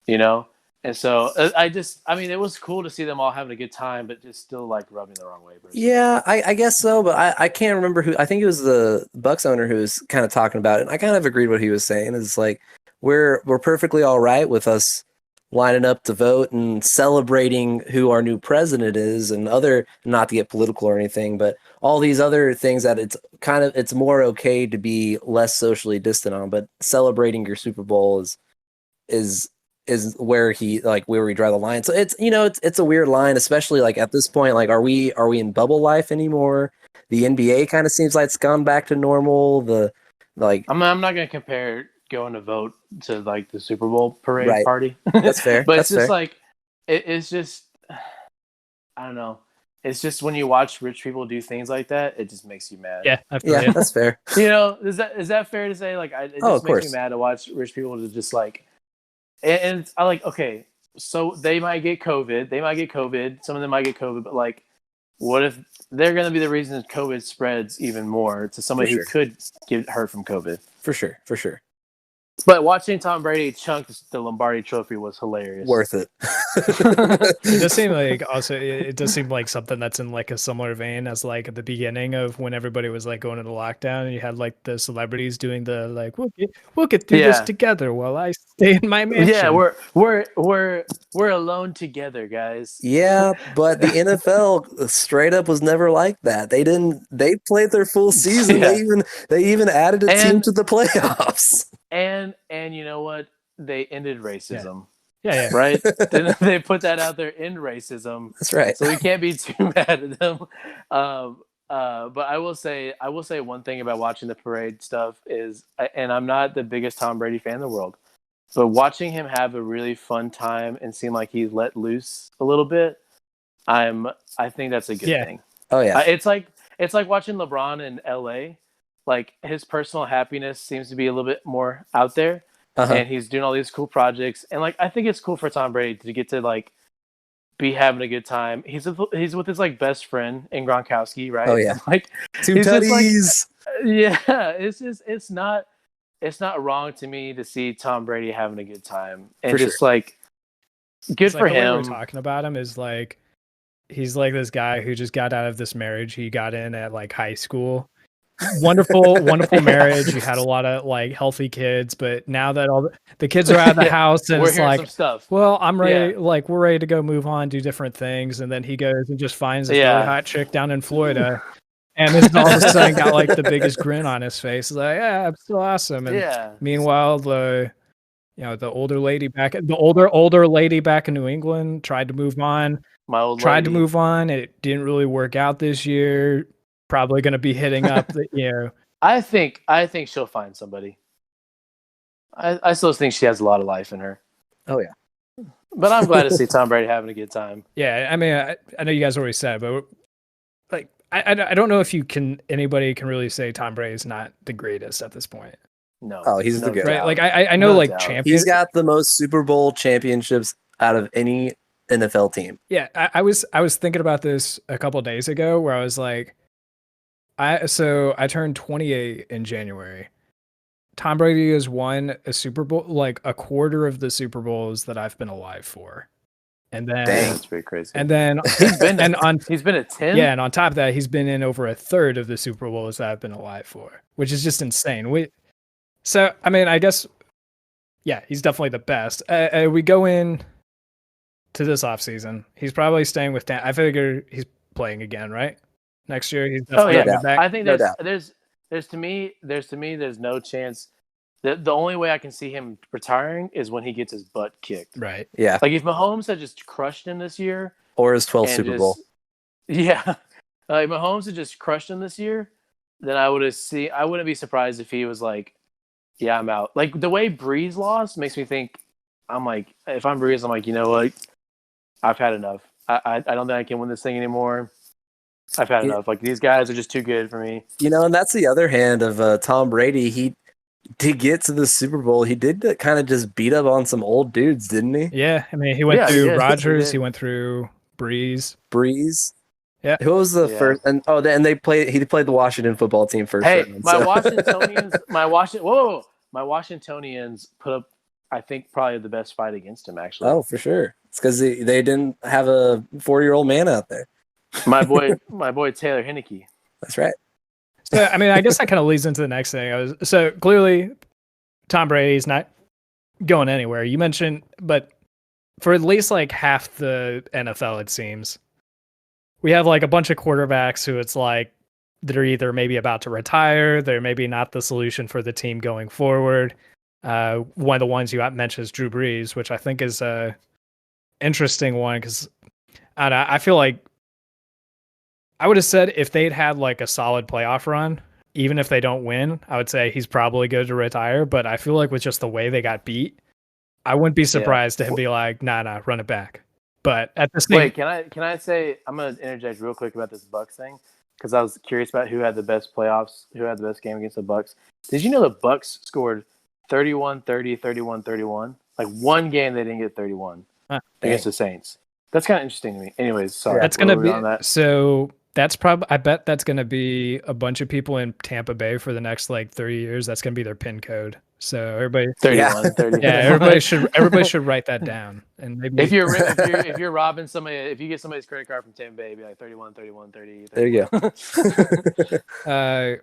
And so it was cool to see them all having a good time, but just still like rubbing the wrong way. Yeah, I guess so, but I can't remember who. I think it was the Bucks owner who was kind of talking about it. And I kind of agreed what he was saying. It's like we're perfectly all right with us lining up to vote and celebrating who our new president is, and other, not to get political or anything, but all these other things that it's more okay to be less socially distant on. But celebrating your Super Bowl is is where he where we draw the line. So it's it's a weird line, especially like at this point. Like, are we in bubble life anymore? The NBA kind of seems like it's gone back to normal. I'm not gonna compare going to vote to like the Super Bowl parade Right. party. That's fair. But That's it's just fair. like it's just I don't know. It's just when you watch rich people do things like that, it just makes you mad. Yeah, I feel you. That's fair. Is that fair to say? Like, it Oh, just of makes me course. mad to watch rich people to just like, and I like, okay, so they might get COVID. Some of them might get COVID, but like, what if they're going to be the reason COVID spreads even more to somebody who could get hurt from COVID? For sure. But watching Tom Brady chunk the Lombardi Trophy was hilarious. Worth it. It does seem like it does seem like something that's in like a similar vein as like at the beginning of when everybody was like going into lockdown and you had like the celebrities doing the like we'll get through this together while I stay in my mansion. Yeah, we're alone together, guys. Yeah, but the NFL straight up was never like that. They played their full season. Yeah. They even added a team to the playoffs. And you know what? They ended racism. Yeah. Right? They put that out there, end racism. That's right. So we can't be too mad at them. But I will say one thing about watching the parade stuff is, and I'm not the biggest Tom Brady fan in the world, but watching him have a really fun time and seem like he's let loose a little bit, I think that's a good thing. Oh yeah. It's like watching LeBron in LA. Like, his personal happiness seems to be a little bit more out there, and he's doing all these cool projects. And like, I think it's cool for Tom Brady to get to like be having a good time. He's with his like best friend in Gronkowski, right? Oh yeah, like two tutties. Yeah, it's not wrong to me to see Tom Brady having a good time, and for just sure. Like good for him. The way we're talking about him is like he's like this guy who just got out of this marriage he got in at like high school. Wonderful marriage. You had a lot of like healthy kids, but now that all the kids are out of the house and it's like, well, I'm ready. Like, we're ready to go move on, do different things. And then he goes and just finds this really hot chick down in Florida. And then all of a sudden got like the biggest grin on his face. He's like, yeah, I'm so awesome. And meanwhile, the older lady back in New England tried to move on. To move on. It didn't really work out this year. Probably going to be hitting up I think she'll find somebody. I still think she has a lot of life in her. Oh yeah. But I'm glad to see Tom Brady having a good time. Yeah, I mean, I know you guys already said, but like I don't know if anybody can really say Tom Brady is not the greatest at this point. No. Oh, he's the good. Right? Like I know champions. He's got the most Super Bowl championships out of any NFL team. Yeah, I was thinking about this a couple of days ago where I was like, I turned 28 in January. Tom Brady has won a Super Bowl, like a quarter of the Super Bowls that I've been alive for. And then that's pretty crazy. And then he's been at 10. Yeah, and on top of that, he's been in over a third of the Super Bowls that I've been alive for, which is just insane. So I mean, I guess, yeah, he's definitely the best. We go in to this offseason. He's probably staying with Dan. I figure he's playing again, right? Next year, he's definitely back. I think there's no chance. The only way I can see him retiring is when he gets his butt kicked. Right. Yeah. Like if Mahomes had just crushed him this year, or his 12th Super Bowl. Yeah. Like Mahomes had just crushed him this year, then I wouldn't be surprised if he was like, yeah, I'm out. Like the way Breeze lost makes me think, I'm like, if I'm Breeze, I'm like, you know what? I've had enough. I don't think I can win this thing anymore. I've had enough. Like these guys are just too good for me. And that's the other hand of Tom Brady. He to get to the Super Bowl, he did kind of just beat up on some old dudes, didn't he? Yeah, I mean, he went through Rodgers. He went through Breeze. Yeah. Who was the first? And he played the Washington football team first. Hey, Washingtonians, my Washingtonians put up, I think, probably the best fight against him. Actually. Oh, for sure. It's because they didn't have a 40-year-old man out there. My boy Taylor Heineke. That's right. So I mean, I guess that kind of leads into the next thing. So clearly, Tom Brady's not going anywhere. You mentioned, but for at least like half the NFL, it seems we have like a bunch of quarterbacks who it's like they're either maybe about to retire, they're maybe not the solution for the team going forward. One of the ones you mentioned is Drew Brees, which I think is a interesting one because I feel like I would have said if they'd had like a solid playoff run, even if they don't win, I would say he's probably good to retire. But I feel like with just the way they got beat, I wouldn't be surprised to him be like, nah, run it back. But at the same, wait, can I say I'm gonna interject real quick about this Bucks thing because I was curious about who had the best playoffs, who had the best game against the Bucks. Did you know the Bucks scored 31-30, 31-31? Like one game they didn't get 31 against the Saints. That's kind of interesting to me. Anyways, sorry. That's gonna be so. That's probably. I bet that's gonna be a bunch of people in Tampa Bay for the next like 30 years. That's gonna be their pin code. So everybody, 31, 30. Yeah, everybody should write that down. And maybe if you're robbing somebody, if you get somebody's credit card from Tampa Bay, it'd be like 31, 31, 30. 30. There you go.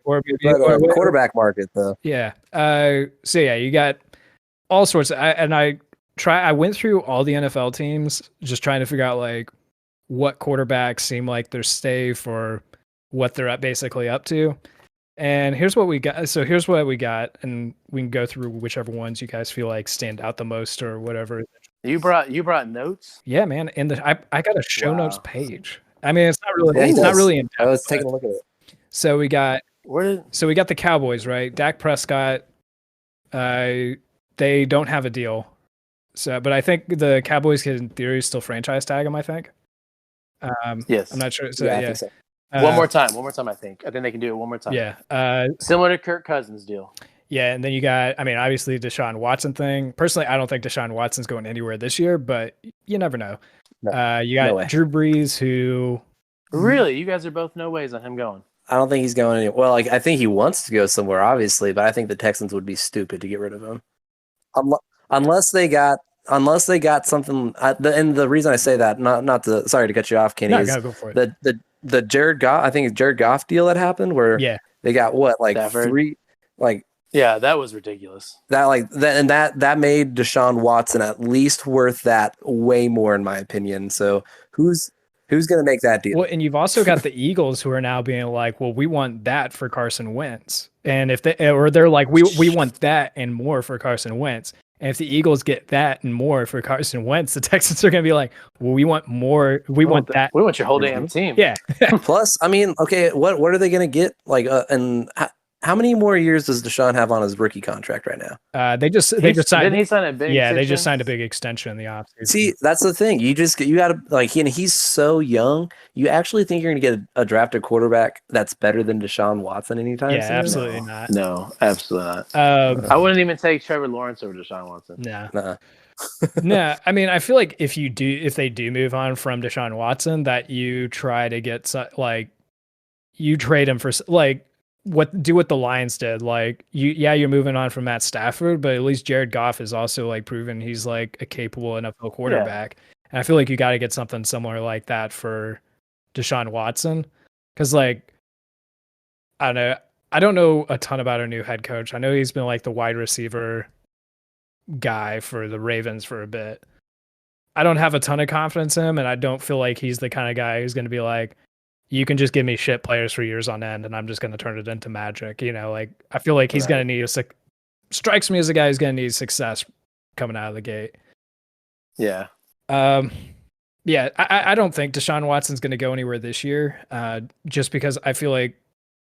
Or maybe the quarterback market though. Yeah. So yeah, you got all sorts. I went through all the NFL teams, just trying to figure out like what quarterbacks seem like they're safe or what they're basically up to. And here's what we got. So here's what we got, and we can go through whichever ones you guys feel like stand out the most or whatever. You brought notes? Yeah, man. And I got a show notes page. I mean, it's not really in depth. I was taking a look at it. So we got the Cowboys, right? Dak Prescott. They don't have a deal. So, but I think the Cowboys can, in theory, still franchise tag him. I think. Yes, I'm not sure. So, yeah. I think so. One more time. I think they can do it one more time. Yeah. Similar to Kirk Cousins' deal. Yeah, and then you got, I mean, obviously Deshaun Watson thing. Personally, I don't think Deshaun Watson's going anywhere this year, but you never know. No, you got Drew Brees, who really, you guys are both no ways on him going. I don't think he's going anywhere. Well, like I think he wants to go somewhere, obviously, but I think the Texans would be stupid to get rid of him, unless they got something. And the reason I say that, sorry to cut you off, Kenny, is go for it. The Jared Goff. I think it's Jared Goff deal that happened where they got Stafford. 3 like. Yeah, that was ridiculous. That made Deshaun Watson at least worth that way more, in my opinion. So who's going to make that deal? Well, and you've also got the Eagles who are now being like, well, we want that for Carson Wentz, and they're like, we want that and more for Carson Wentz. And if the Eagles get that and more for Carson Wentz, the Texans are going to be like, well, we want more. We want that. We want your whole damn team. Yeah. Plus, I mean, okay, what are they going to get? Like, and how many more years does Deshaun have on his rookie contract right now? They just signed. Didn't he sign a big? Yeah, they just signed a big extension in the offseason. See, that's the thing. You got to like, he's so young. You actually think you're going to get a drafted quarterback that's better than Deshaun Watson anytime soon? Yeah, absolutely not. No, absolutely not. I wouldn't even take Trevor Lawrence over Deshaun Watson. Nah. No, I mean, I feel like if they do move on from Deshaun Watson, that you try to get you trade him for like. What the Lions did, like you're moving on from Matt Stafford, but at least Jared Goff is also like proven he's like a capable NFL quarterback. Yeah. And I feel like you got to get something similar like that for Deshaun Watson. Cause like, I don't know a ton about our new head coach. I know he's been like the wide receiver guy for the Ravens for a bit. I don't have a ton of confidence in him, and I don't feel like he's the kind of guy who's going to be like, you can just give me shit players for years on end and I'm just going to turn it into magic. Like I feel like he's going to need strikes me as a guy who's going to need success coming out of the gate. Yeah. Yeah. I don't think Deshaun Watson's going to go anywhere this year. Just because I feel like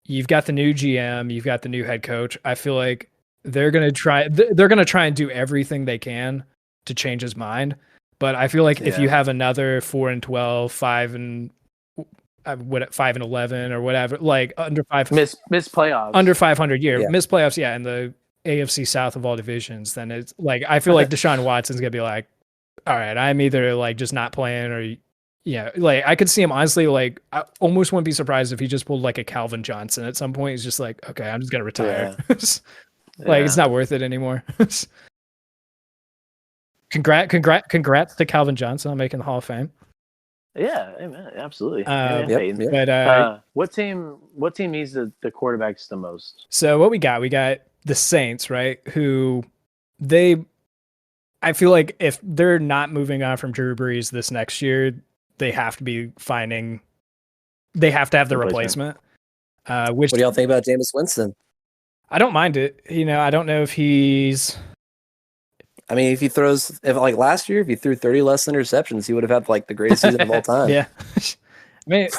you've got the new GM, you've got the new head coach. I feel like they're going to try and do everything they can to change his mind. But I feel like if you have another 4-12, 5-11 or whatever, like under 5 miss playoffs, under 500 miss playoffs, in the AFC South of all divisions, then it's like I feel like Deshaun Watson's gonna be like, all right, I'm either like just not playing or like I could see him honestly, like I almost wouldn't be surprised if he just pulled like a Calvin Johnson at some point. He's just like, okay, I'm just gonna retire. It's not worth it anymore. Congrats to Calvin Johnson on making the Hall of Fame. Yeah, amen. Absolutely. But what team needs the quarterbacks the most? So what we got the Saints, right? Who I feel like if they're not moving on from Drew Brees this next year, they have to have the replacement. What do y'all think about Jameis Winston? I don't mind it. I don't know if he's I mean, if like last year, if he threw 30 less interceptions, he would have had like the greatest season of all time. Yeah. I mean,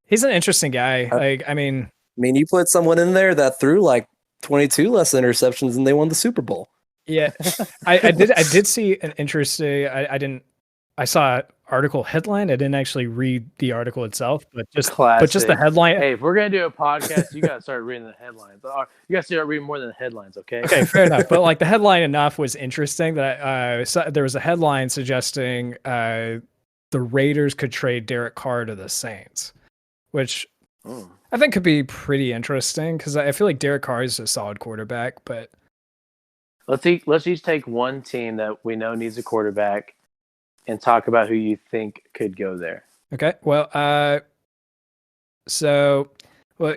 he's an interesting guy. Like, I mean, you put someone in there that threw like 22 less interceptions and they won the Super Bowl. Yeah, I did see an interesting. I saw an article headline. I didn't actually read the article itself, but just the headline. Hey, if we're gonna do a podcast, you gotta start reading the headlines. You gotta start reading more than the headlines, okay? Okay, fair enough. But like the headline enough was interesting that there was a headline suggesting the Raiders could trade Derek Carr to the Saints, which I think could be pretty interesting because I feel like Derek Carr is a solid quarterback. But let's each take one team that we know needs a quarterback and talk about who you think could go there. Okay. Well,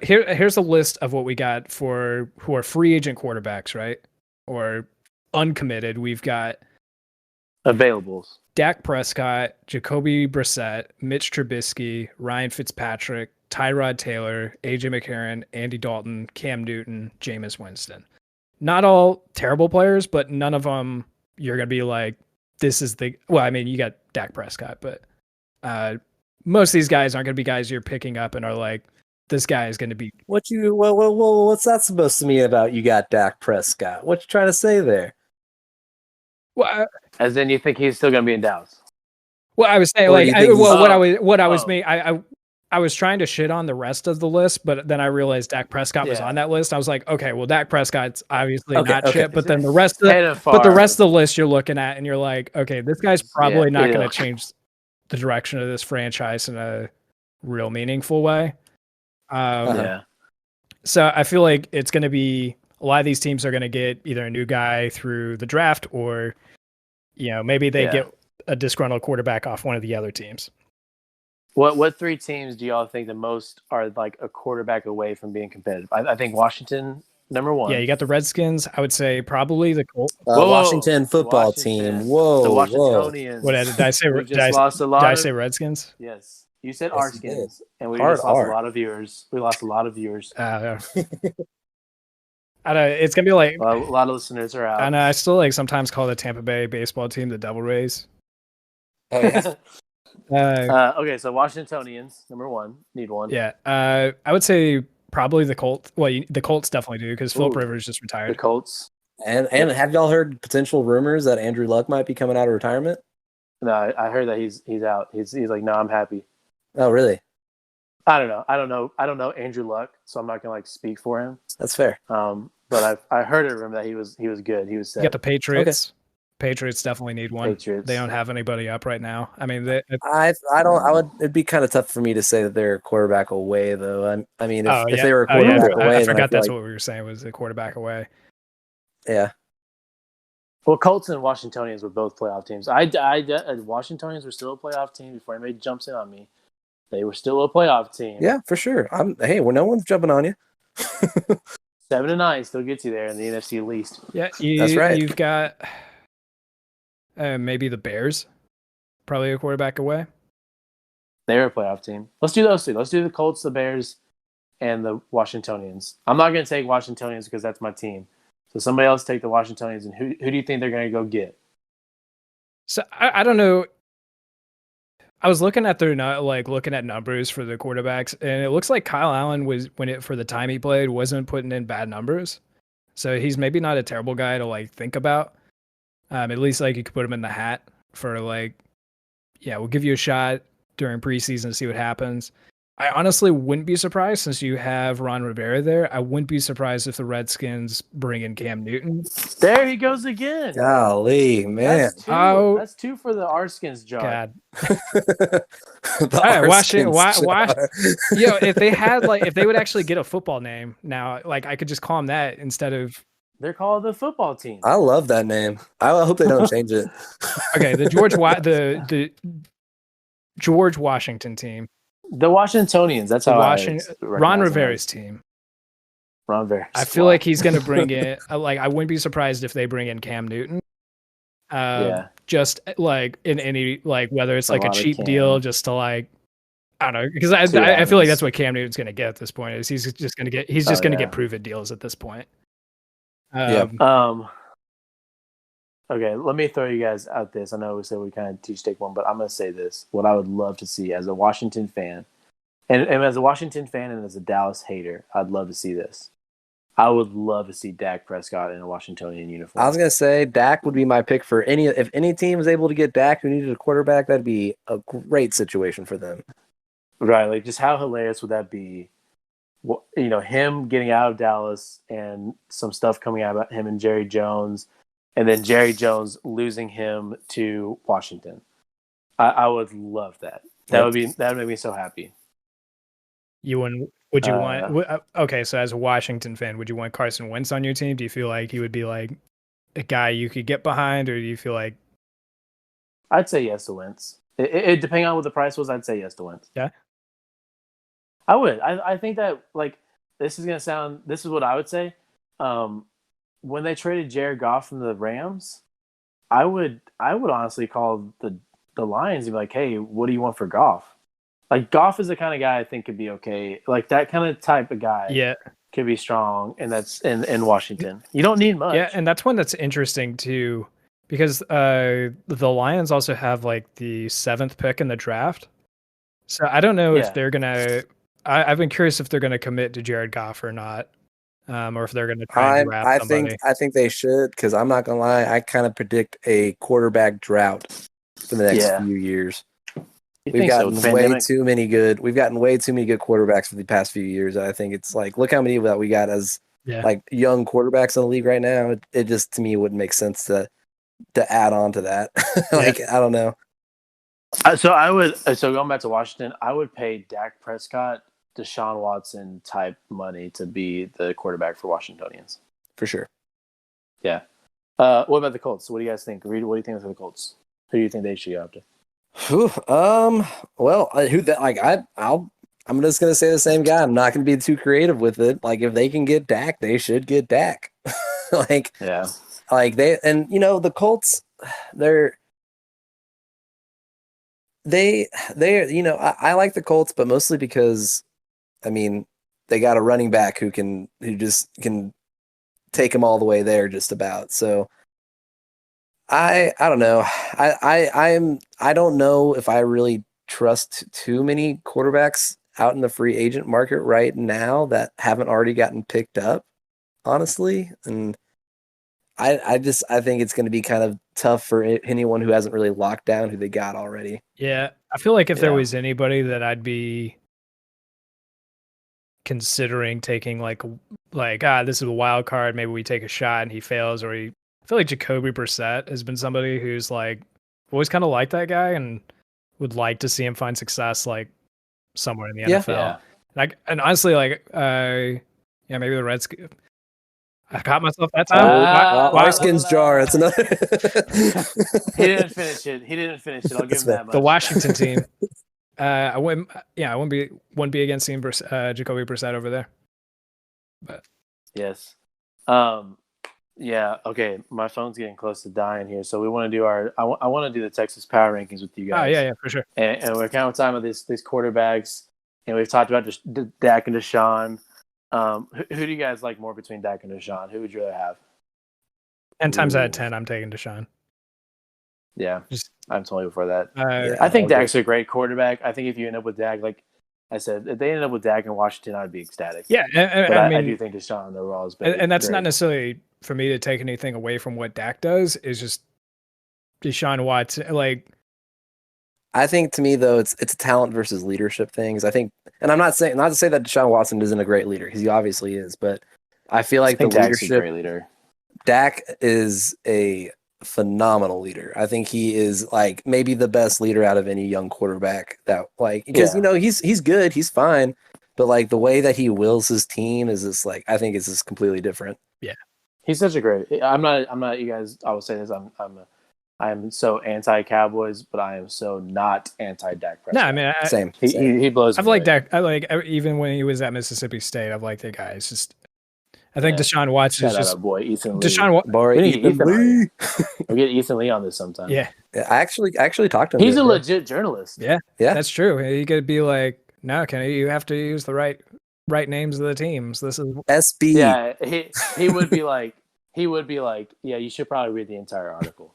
here's a list of what we got for who are free agent quarterbacks, right? Or uncommitted. We've got availables: Dak Prescott, Jacoby Brissett, Mitch Trubisky, Ryan Fitzpatrick, Tyrod Taylor, AJ McCarron, Andy Dalton, Cam Newton, Jameis Winston. Not all terrible players, but none of them you're going to be like, this is the... Well, I mean, you got Dak Prescott, but most of these guys aren't going to be guys you're picking up and are like, this guy is going to be... What's that supposed to mean about you got Dak Prescott? What you trying to say there? Well, as in you think he's still going to be in Dallas? Well, I was saying, like, I was trying to shit on the rest of the list, but then I realized Dak Prescott was on that list. I was like, okay, well, Dak Prescott's obviously not shit, but then the rest of the list you're looking at and you're like, okay, this guy's probably not going to change the direction of this franchise in a real meaningful way. So I feel like it's going to be a lot of these teams are going to get either a new guy through the draft or, maybe they get a disgruntled quarterback off one of the other teams. What three teams do y'all think the most are like a quarterback away from being competitive? I think Washington, number one. Yeah, you got the Redskins. I would say probably the Colts. Washington football team. Whoa, the Washingtonians. What did I say? Did I say Redskins? Yes, you said our skins, and we just lost a lot of viewers. We lost a lot of viewers. Yeah. I don't know, it's gonna be like a lot of listeners are out. And I still like sometimes call the Tampa Bay baseball team the Devil Rays. Oh yeah. Okay, so Washingtonians, number one, need one. Yeah, I would say probably the Colts. Well, the Colts definitely do because Philip Rivers just retired. The Colts. And have y'all heard potential rumors that Andrew Luck might be coming out of retirement? No, I heard that he's out. He's like, no, I'm happy. Oh, really? I don't know Andrew Luck, so I'm not gonna like speak for him. That's fair. But I heard of him that he was good. He was set. You got the Patriots. Okay. Patriots definitely need one. Patriots. They don't have anybody up right now. I mean, it'd be kind of tough for me to say that they're a quarterback away, though. I mean, if they were a quarterback away, I forgot that's what we were saying was a quarterback away. Yeah. Well, Colts and Washingtonians were both playoff teams. Washingtonians were still a playoff team before anybody jumps in on me. They were still a playoff team. Yeah, for sure. No one's jumping on you. 7-9 still gets you there in the NFC least. Yeah, that's right. You've got maybe the Bears, probably a quarterback away. They're a playoff team. Let's do those two. Let's do the Colts, the Bears, and the Washingtonians. I'm not going to take Washingtonians because that's my team. So somebody else take the Washingtonians, and who do you think they're going to go get? So I don't know. I was looking at looking at numbers for the quarterbacks, and it looks like Kyle Allen for the time he played wasn't putting in bad numbers. So he's maybe not a terrible guy to like think about. At least like you could put him in the hat for we'll give you a shot during preseason to see what happens. I honestly wouldn't be surprised since you have Ron Rivera there. I wouldn't be surprised if the Redskins bring in Cam Newton. There he goes again. Golly, man. That's two for the Arskins jar. God. If they would actually get a football name now, like I could just call them that instead of. They're called the football team. I love that name. I hope they don't change it. Okay, the George Washington team. The Washingtonians. That's how Ron Rivera's team. Ron Rivera. I feel like he's going to bring in. I wouldn't be surprised if they bring in Cam Newton. Just like in any whether it's like a cheap deal, just to I don't know, because I feel like that's what Cam Newton's going to get at this point. Is he's just going to get prove it deals at this point. Okay, let me throw you guys out this. I know we said we kind of teach take one, but I'm gonna say this: what I would love to see as a Washington fan, and as a Washington fan and as a Dallas hater, I'd love to see this. I would love to see Dak Prescott in a Washingtonian uniform. I was gonna say Dak would be my pick for any. If any team was able to get Dak who needed a quarterback, that'd be a great situation for them. Right, like just how hilarious would that be? You know, him getting out of Dallas and some stuff coming out about him and Jerry Jones, and then Jerry Jones losing him to Washington. I would love that. That would make me so happy. Would you want? Okay, so as a Washington fan, would you want Carson Wentz on your team? Do you feel like he would be like a guy you could get behind, or do you feel like? I'd say yes to Wentz. It depending on what the price was, I'd say yes to Wentz. Yeah, I would. I think that like this is what I would say. When they traded Jared Goff from the Rams, I would honestly call the Lions and be like, hey, what do you want for Goff? Like Goff is the kind of guy I think could be okay. Like that kind of type of guy. Yeah. Could be strong, and that's in Washington. You don't need much. Yeah, and that's one that's interesting too, because the Lions also have like the 7th pick in the draft. So I don't know if they're gonna. I've been curious if they're gonna commit to Jared Goff or not, or if they're gonna try and draft somebody. I think they should, because I'm not gonna lie, I kind of predict a quarterback drought for the next few years. We've gotten way too many good quarterbacks for the past few years. I think it's like, look how many that we got as like young quarterbacks in the league right now. It just, to me, wouldn't make sense to add on to that. Like, I don't know. So going back to Washington, I would pay Dak Prescott, Deshaun Watson type money to be the quarterback for Washingtonians. For sure. Yeah. What about the Colts? What do you guys think? Reed, what do you think of the Colts? Who do you think they should go after? Well, I'm just gonna say the same guy. I'm not gonna be too creative with it. Like, if they can get Dak, they should get Dak. The Colts, I like the Colts, but mostly because, I mean, they got a running back who just can take them all the way there, just about. So I don't know. I don't know if I really trust too many quarterbacks out in the free agent market right now that haven't already gotten picked up, honestly. And I think it's going to be kind of tough for anyone who hasn't really locked down who they got already. Yeah, I feel like if there was anybody that I'd be considering taking, like this is a wild card, maybe we take a shot and he fails, or I feel like Jacoby Brissett has been somebody who's like always kind of liked that guy and would like to see him find success like somewhere in the NFL. Yeah. And honestly, maybe the Redskins. I caught myself that time. Redskins jar. That's another. He didn't finish it. I'll give him that much. The Washington team. I wouldn't be against seeing Jacoby Brissett over there. But yes. Yeah. Okay. My phone's getting close to dying here, so we want to do I want to do the Texas Power Rankings with you guys. Oh yeah, for sure. And we're kind of talking about these quarterbacks, and we've talked about Dak and Deshaun. Who do you guys like more between Dak and Deshaun? Who would you rather have? 10 times out of 10, I'm taking Deshaun. Yeah, I'm totally for that. Yeah, I think Dak's a great quarterback. I think if you end up with Dak, like I said, if they ended up with Dak in Washington, I'd be ecstatic. Yeah, but I do think Deshaun overall is better. And that's not necessarily for me to take anything away from what Dak does. Is just Deshaun Watson. Like, I think, to me, though, it's a talent versus leadership things. I think, and I'm not to say that Deshaun Watson isn't a great leader, because he obviously is, but I feel like the Dak's leadership. A great leader. Dak is a phenomenal leader. I think he is like maybe the best leader out of any young quarterback that, like, because he's good, he's fine, but like the way that he wills his team is just like, I think it's just completely different. Yeah, he's such a great. I'm not. You guys, I will say this. I'm so anti-Cowboys, but I am so not anti-Dak Prescott. No, I mean, same. He blows. I've liked Dak. Even when he was at Mississippi State, I've liked the guy. It's just, I think Deshaun Watson is just boy Ethan Lee. Deshaun Ethan Lee. We'll get Ethan Lee on this sometime. Yeah. I actually talked to him. He's a legit journalist. Yeah, that's true. He could be like, no, Kenny, you have to use the right names of the teams. This is SB. Yeah, he would be like, he would be like, yeah, you should probably read the entire article.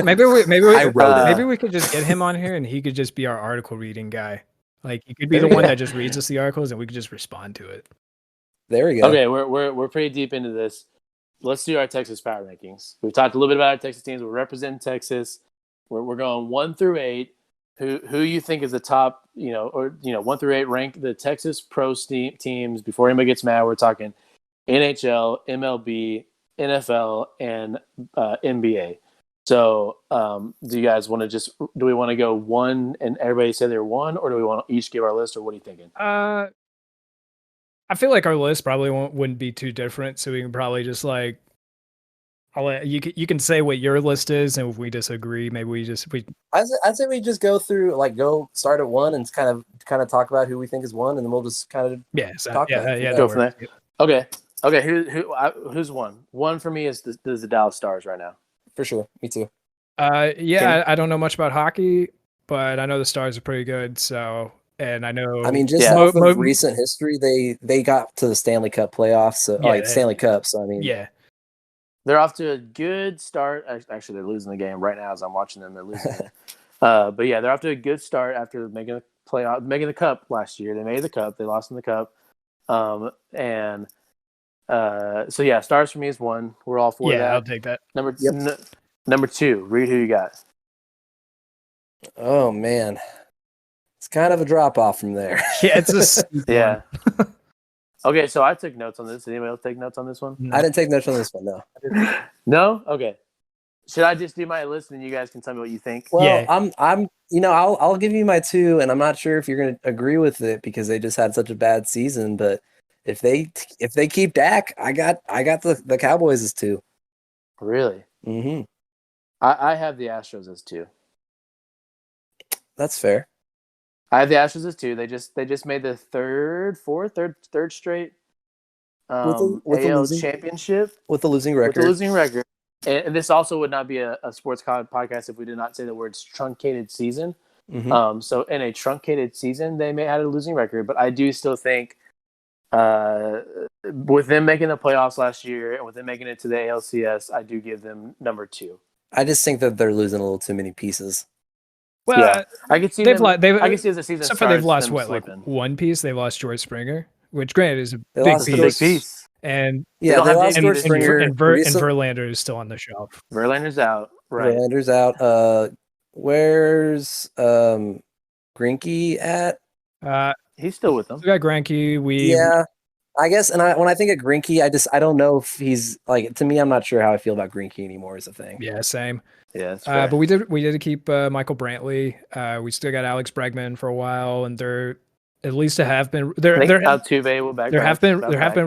maybe I wrote it. maybe we could just get him on here and he could just be our article reading guy. Like he could be the one that just reads us the articles and we could just respond to it. There we go. Okay, we're pretty deep into this. Let's do our Texas power rankings. We've talked a little bit about our Texas teams. We're representing Texas. We're going 1 through 8. Who you think is the top, 1 through 8 rank the Texas pro teams before anybody gets mad. We're talking NHL, MLB, NFL, and NBA. So, do you guys want to do we want to go 1 and everybody say they're 1, or do we want to each give our list, or what are you thinking? I feel like our list probably wouldn't be too different, so we can probably just like, you can say what your list is, and if we disagree, maybe I'd say we just go through, like, go start at 1 and kind of talk about who we think is 1, and then we'll just kind of talk about it. Go from there. Okay. Who's 1? 1 for me is the Dallas Stars right now. For sure, me too. I don't know much about hockey, but I know the Stars are pretty good. So, and I know. I mean, just off of recent history, they got to the Stanley Cup playoffs, so Stanley Cup. So I mean, they're off to a good start. Actually, they're losing the game right now as I'm watching them. They're losing it. But yeah, they're off to a good start after making the Cup last year. They made the Cup. They lost in the Cup. So yeah, Stars for me is 1. We're all for that. Yeah, I'll take that. Number 2, read who you got. Oh man, it's kind of a drop off from there. Yeah, it's yeah. Okay, so I took notes on this. Did anybody else take notes on this one? No. I didn't take notes on this one. No. No? Okay. Should I just do my list and you guys can tell me what you think? Well, yeah. I'll give you my 2, and I'm not sure if you're going to agree with it because they just had such a bad season. But if they keep Dak, I got the Cowboys as 2. Really? Mm-hmm. I have the Astros as 2. That's fair. I have the Astros as 2. They just made the third straight with AL championship with the losing record. And this also would not be a sports podcast if we did not say the words truncated season. Mm-hmm. So in a truncated season, they may have a losing record, but I do still think with them making the playoffs last year and with them making it to the ALCS, I do give them number 2. I just think that they're losing a little too many pieces. Well, yeah. I can see I can see as the season starts. So they've lost slipping. one piece. They lost George Springer, which granted is a big piece. And yeah, they lost George Springer. And Verlander is still on the shelf. Verlander's out. Right. Verlander's out. Where's Greinke at? He's still with them. We got Greinke. Yeah, I guess. And when I think of Greinke, I don't know if he's like, to me, I'm not sure how I feel about Greinke anymore is the thing. Yeah, same. Yeah, but we did keep Michael Brantley. We still got Alex Bregman for a while, and there have been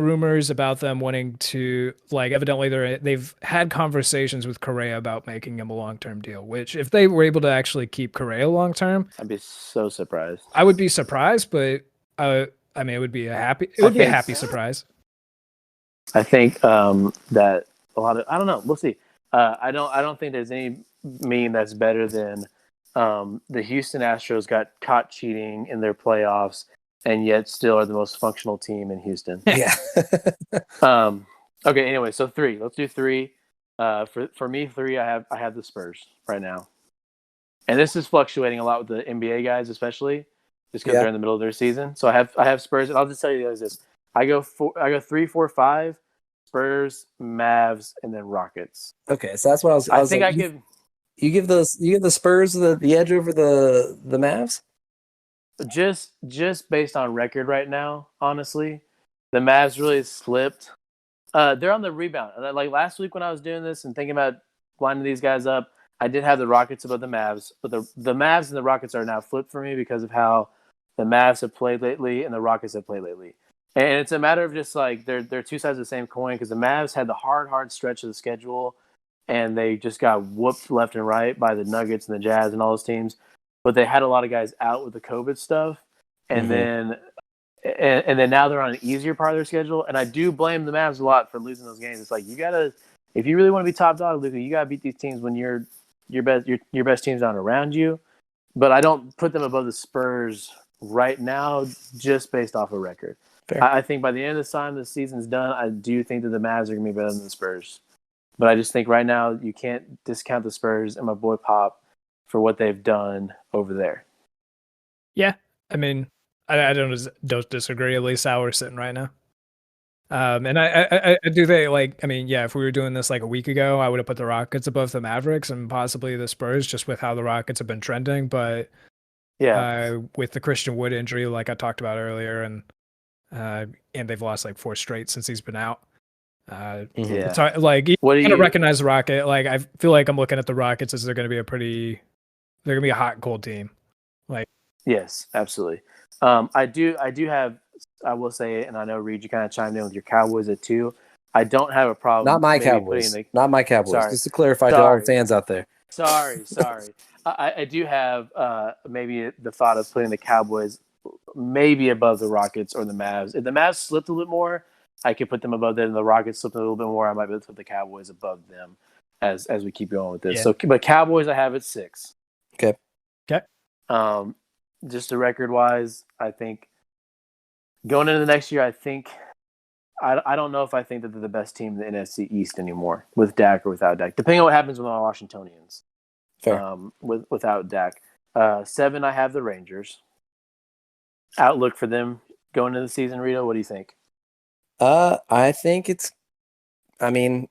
rumors about them wanting to, like, evidently they've had conversations with Correa about making him a long-term deal, which if they were able to actually keep Correa long-term, I'd be so surprised. I would be surprised, but I mean, it would be a happy surprise. I think that a lot of, I don't know, we'll see. I don't think there's any meme that's better than the Houston Astros got caught cheating in their playoffs and yet still are the most functional team in Houston. Yeah. Okay. Anyway, so 3. Let's do 3. For me, 3. I have the Spurs right now, and this is fluctuating a lot with the NBA guys, especially just because they're in the middle of their season. So I have Spurs, and I'll just tell you guys this: I go 3, 4, 5. Spurs, Mavs, and then Rockets. Okay, so that's what I was like, you give the Spurs the edge over the Mavs? Just based on record right now, honestly. The Mavs really slipped. They're on the rebound. Like last week when I was doing this and thinking about lining these guys up, I did have the Rockets above the Mavs, but the Mavs and the Rockets are now flipped for me because of how the Mavs have played lately and the Rockets have played lately. And it's a matter of just like they're two sides of the same coin because the Mavs had the hard stretch of the schedule and they just got whooped left and right by the Nuggets and the Jazz and all those teams. But they had a lot of guys out with the COVID stuff. And then now they're on an easier part of their schedule. And I do blame the Mavs a lot for losing those games. It's like, if you really want to be top dog, Luka, you got to beat these teams when your best team's not around you. But I don't put them above the Spurs right now just based off of record. Fair. I think by the end of the time the season's done, I do think that the Mavs are going to be better than the Spurs. But I just think right now you can't discount the Spurs and my boy Pop for what they've done over there. Yeah, I mean, I don't disagree. At least how we're sitting right now. And I do think, like, I mean, yeah, if we were doing this like a week ago, I would have put the Rockets above the Mavericks and possibly the Spurs, just with how the Rockets have been trending. But Yeah, with the Christian Wood injury, like I talked about earlier, and they've lost like 4 straight since he's been out. yeah. It's hard, like, you gotta recognize the Rocket. Like, I feel like I'm looking at the Rockets as they're gonna be a hot and cold team. Like, yes, absolutely. I do have. I will say, and I know Reed, you kind of chimed in with your Cowboys at 2. I don't have a problem. Not my Cowboys. Not my Cowboys. Sorry. Just to clarify to all the fans out there. Sorry. I do have maybe the thought of putting the Cowboys maybe above the Rockets or the Mavs. If the Mavs slipped a little bit more, I could put them above them. And the Rockets slipped a little bit more, I might be able to put the Cowboys above them as we keep going with this. Yeah. So, but Cowboys I have at 6. Okay. Just the record wise, I think going into the next year, I don't know if I think that they're the best team in the NFC East anymore with Dak or without Dak, depending on what happens with the Washingtonians. Fair. Without Dak. 7, I have the Rangers. Outlook for them going into the season, Rito, what do you think? I think it's. I mean,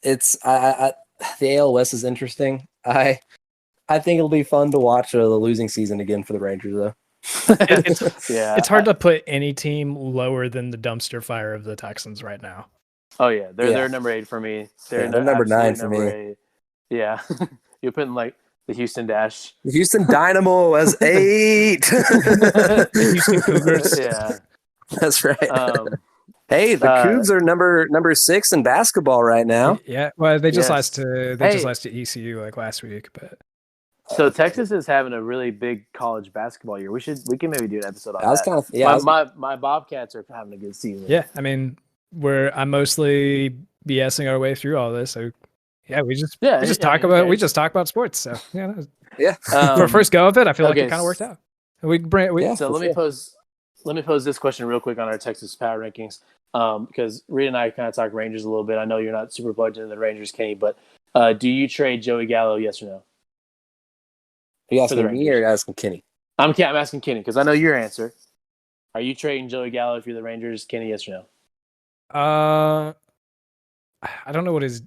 it's the AL West is interesting. I think it'll be fun to watch the losing season again for the Rangers, though. It's hard to put any team lower than the dumpster fire of the Texans right now. Oh yeah, they're number 8 for me. They're number 9 for me. 8. Yeah, you're putting like the Houston Dash. The Houston Dynamo as 8. The Houston Cougars. Yeah, that's right. Hey, the Cougs are number 6 in basketball right now. Yeah, well, they just lost to ECU like last week, but. So Texas is having a really big college basketball year. We can maybe do an episode on that. My Bobcats are having a good season. Yeah, I mean, I'm mostly BSing our way through all this. So yeah, we just talk about sports. So yeah. For first go of it, I feel like it kind of worked out. So let me pose this question real quick on our Texas power rankings. Because Reed and I kind of talk Rangers a little bit. I know you're not super plugged into the Rangers, Kenny, but do you trade Joey Gallo? Yes or no? Are you asking me or asking Kenny? I'm asking Kenny because I know your answer. Are you trading Joey Gallo if you're the Rangers, Kenny? Yes or no? I don't know what his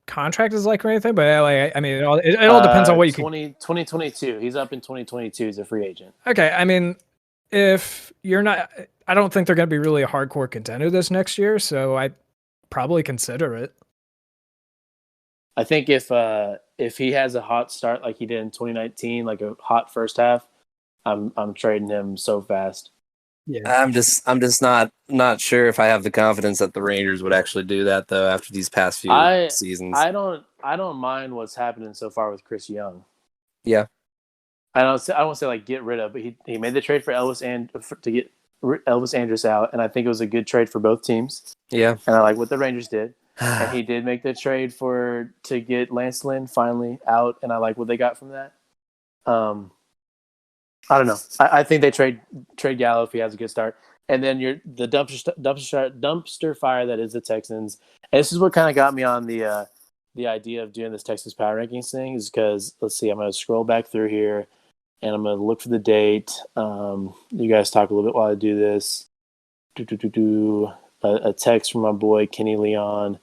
contract is like or anything, but I mean, it all depends on what you 2022. He's up in 2022 as a free agent. Okay, I mean, if you're not, I don't think they're going to be really a hardcore contender this next year, so I'd probably consider it. I think if he has a hot start like he did in 2019, like a hot first half, I'm trading him so fast. Yeah, I'm just not sure if I have the confidence that the Rangers would actually do that though after these past few seasons. I don't mind what's happening so far with Chris Young. Yeah, I don't say like get rid of, but he made the trade for Elvis and to get Elvis Andrus out, and I think it was a good trade for both teams. Yeah, and I like what the Rangers did. And he did make the trade to get Lance Lynn finally out, and I like what they got from that. I don't know. I think they trade Gallo if he has a good start, and then the dumpster fire that is the Texans. And this is what kind of got me on the idea of doing this Texas Power Rankings thing, is because let's see, I'm going to scroll back through here, and I'm going to look for the date. You guys talk a little bit while I do this. A text from my boy Kenny Leon.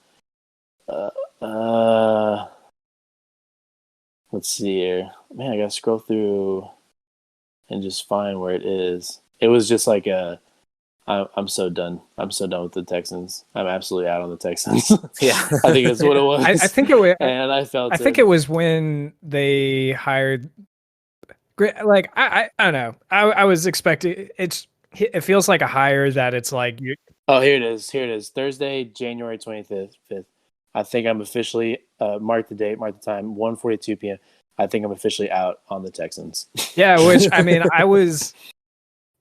Let's see here. Man, I gotta scroll through and just find where it is. It was just like I'm so done. I'm so done with the Texans. I'm absolutely out on the Texans. Yeah, I think that's what it was. I think it was, and I felt. I think it was when they hired. Like I don't know. I was expecting it feels like a hire that it's like. Oh, here it is. Thursday, January 25th. I think I'm officially mark the date, mark the time, 1:42 p.m. I think I'm officially out on the Texans. Yeah, which I mean, I was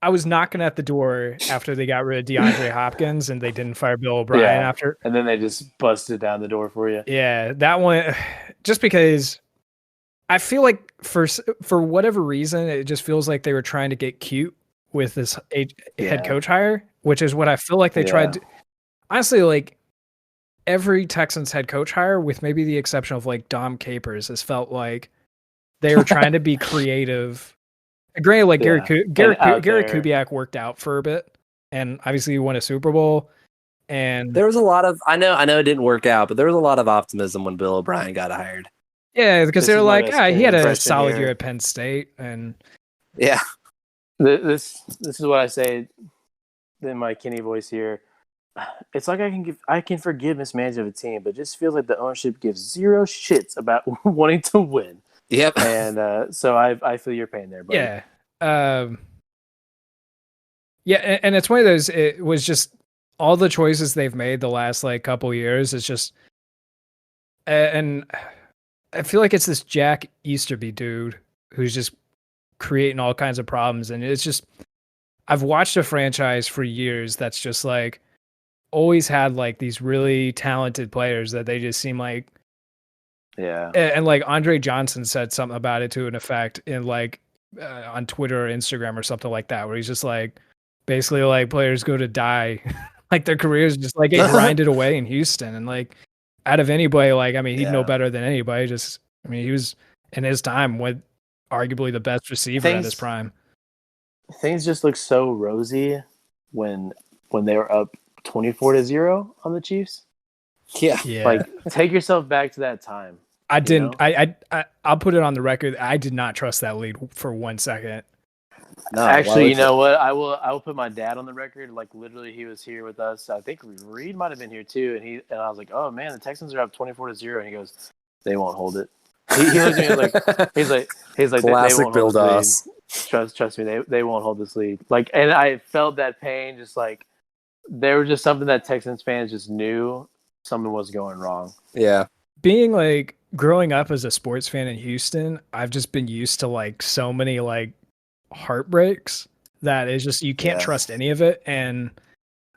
knocking at the door after they got rid of DeAndre Hopkins and they didn't fire Bill O'Brien after. And then they just busted down the door for you. Yeah, that one, just because I feel like for whatever reason, it just feels like they were trying to get cute with this head Yeah. coach hire, which is what I feel like they tried to. Honestly, like every Texans head coach hire, with maybe the exception of like Dom Capers, has felt like they were trying to be creative. Granted, like Garrett Kubiak worked out for a bit, and obviously he won a Super Bowl. And there was a lot of I know it didn't work out, but there was a lot of optimism when Bill O'Brien got hired. Yeah, because they were like, he had a solid year at Penn State, and yeah, this is what I say in my Kenny voice here. It's like I can forgive mismanagement of a team, but it just feels like the ownership gives zero shits about wanting to win. Yep. And so I feel your pain there, buddy. Yeah. Yeah, and it's one of those. It was just all the choices they've made the last like couple years. It's just, and I feel like it's this Jack Easterby dude who's just creating all kinds of problems, and it's just I've watched a franchise for years that's just like always had like these really talented players that they just seem like. Yeah. And like Andre Johnson said something about it to an effect in like on Twitter or Instagram or something like that, where he's just like basically like players go to die, like their careers just like get grinded away in Houston. And like out of anybody, like, I mean, he'd know better than anybody. Just, I mean, he was in his time with arguably the best receiver at his prime. Things just look so rosy when they were up 24-0 on the Chiefs. Yeah. Like, take yourself back to that time. I didn't. I'll put it on the record. I did not trust that lead for 1 second. No, actually, you know what? I will put my dad on the record. Like, literally, he was here with us. I think Reed might have been here too. And I was like, "Oh man, the Texans are up 24-0." And he goes, "They won't hold it." He looks at me like, he's like, classic they won't Bill hold Doss. Trust me, they won't hold this lead. Like, and I felt that pain. Just like there was just something that Texans fans just knew something was going wrong. Yeah. Being like growing up as a sports fan in Houston, I've just been used to like so many like heartbreaks that is just you can't trust any of it. And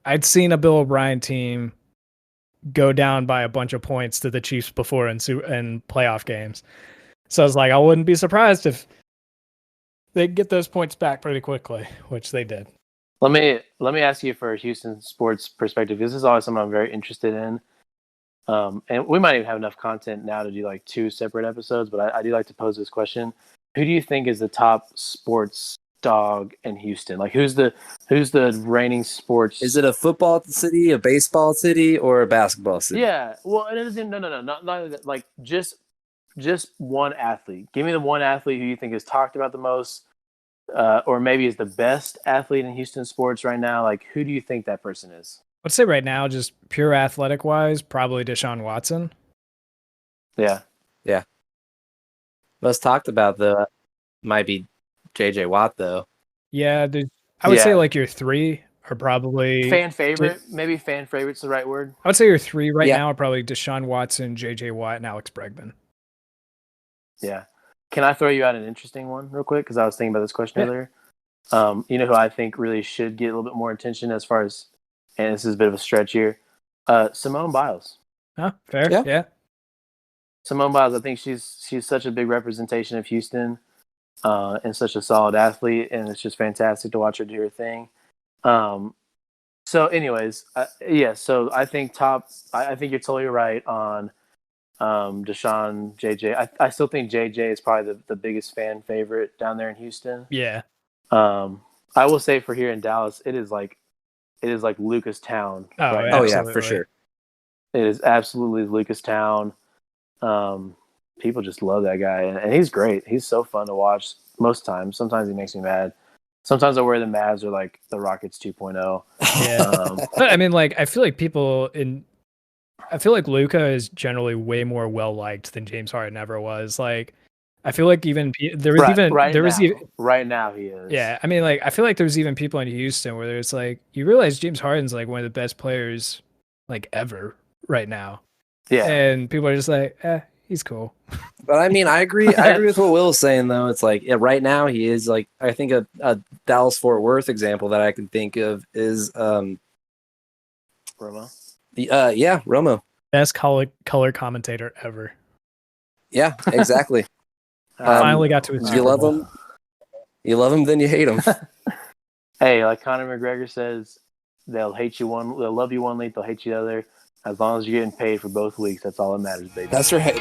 I'd seen a Bill O'Brien team go down by a bunch of points to the Chiefs before in playoff games. So I was like, I wouldn't be surprised if they get those points back pretty quickly, which they did. Let me ask you for a Houston sports perspective. This is always something I'm very interested in. And we might even have enough content now to do like 2 separate episodes, but I do like to pose this question. Who do you think is the top sports dog in Houston? Like who's the reigning sports? Is it a football city, a baseball city, or a basketball city? Yeah. Well, it isn't. No. Not like just one athlete. Give me the one athlete who you think is talked about the most, or maybe is the best athlete in Houston sports right now. Like who do you think that person is? I'd say right now, just pure athletic wise, probably Deshaun Watson. Yeah. Yeah. Most talked about though might be JJ Watt though. Yeah, I would say like your 3 are probably fan favorite. Maybe fan favorite's the right word. I would say your 3 right now are probably Deshaun Watson, JJ Watt, and Alex Bregman. Yeah. Can I throw you out an interesting one real quick? Because I was thinking about this question earlier. You know who I think really should get a little bit more attention as far as, and this is a bit of a stretch here, Simone Biles. Huh? Fair. Yeah. Simone Biles, I think she's such a big representation of Houston, and such a solid athlete, and it's just fantastic to watch her do her thing. So anyways, so I think I think you're totally right on Deshaun, JJ. I still think JJ is probably the biggest fan favorite down there in Houston. Yeah. I will say for here in Dallas, it is like Lucas Town. Oh yeah, for sure. It is absolutely Lucas Town. People just love that guy, and he's great. He's so fun to watch most times. Sometimes he makes me mad. Sometimes I wear the Mavs or like the Rockets 2.0. Yeah. But I mean, like, I feel like Luka is generally way more well liked than James Harden ever was. Like, I feel like even right now he is. Yeah, I mean, like, I feel like there's even people in Houston where it's like you realize James Harden's like one of the best players like ever right now. Yeah, and people are just like, he's cool. But I mean, I agree with what Will's saying though. It's like right now he is like, I think a Dallas Fort Worth example that I can think of is Romo. Romo, best color commentator ever. Yeah, exactly. Finally got to his. You love him, then you hate him. Hey, like Conor McGregor says, they'll love you one week, they'll hate you the other. As long as you're getting paid for both weeks, that's all that matters, baby. That's right.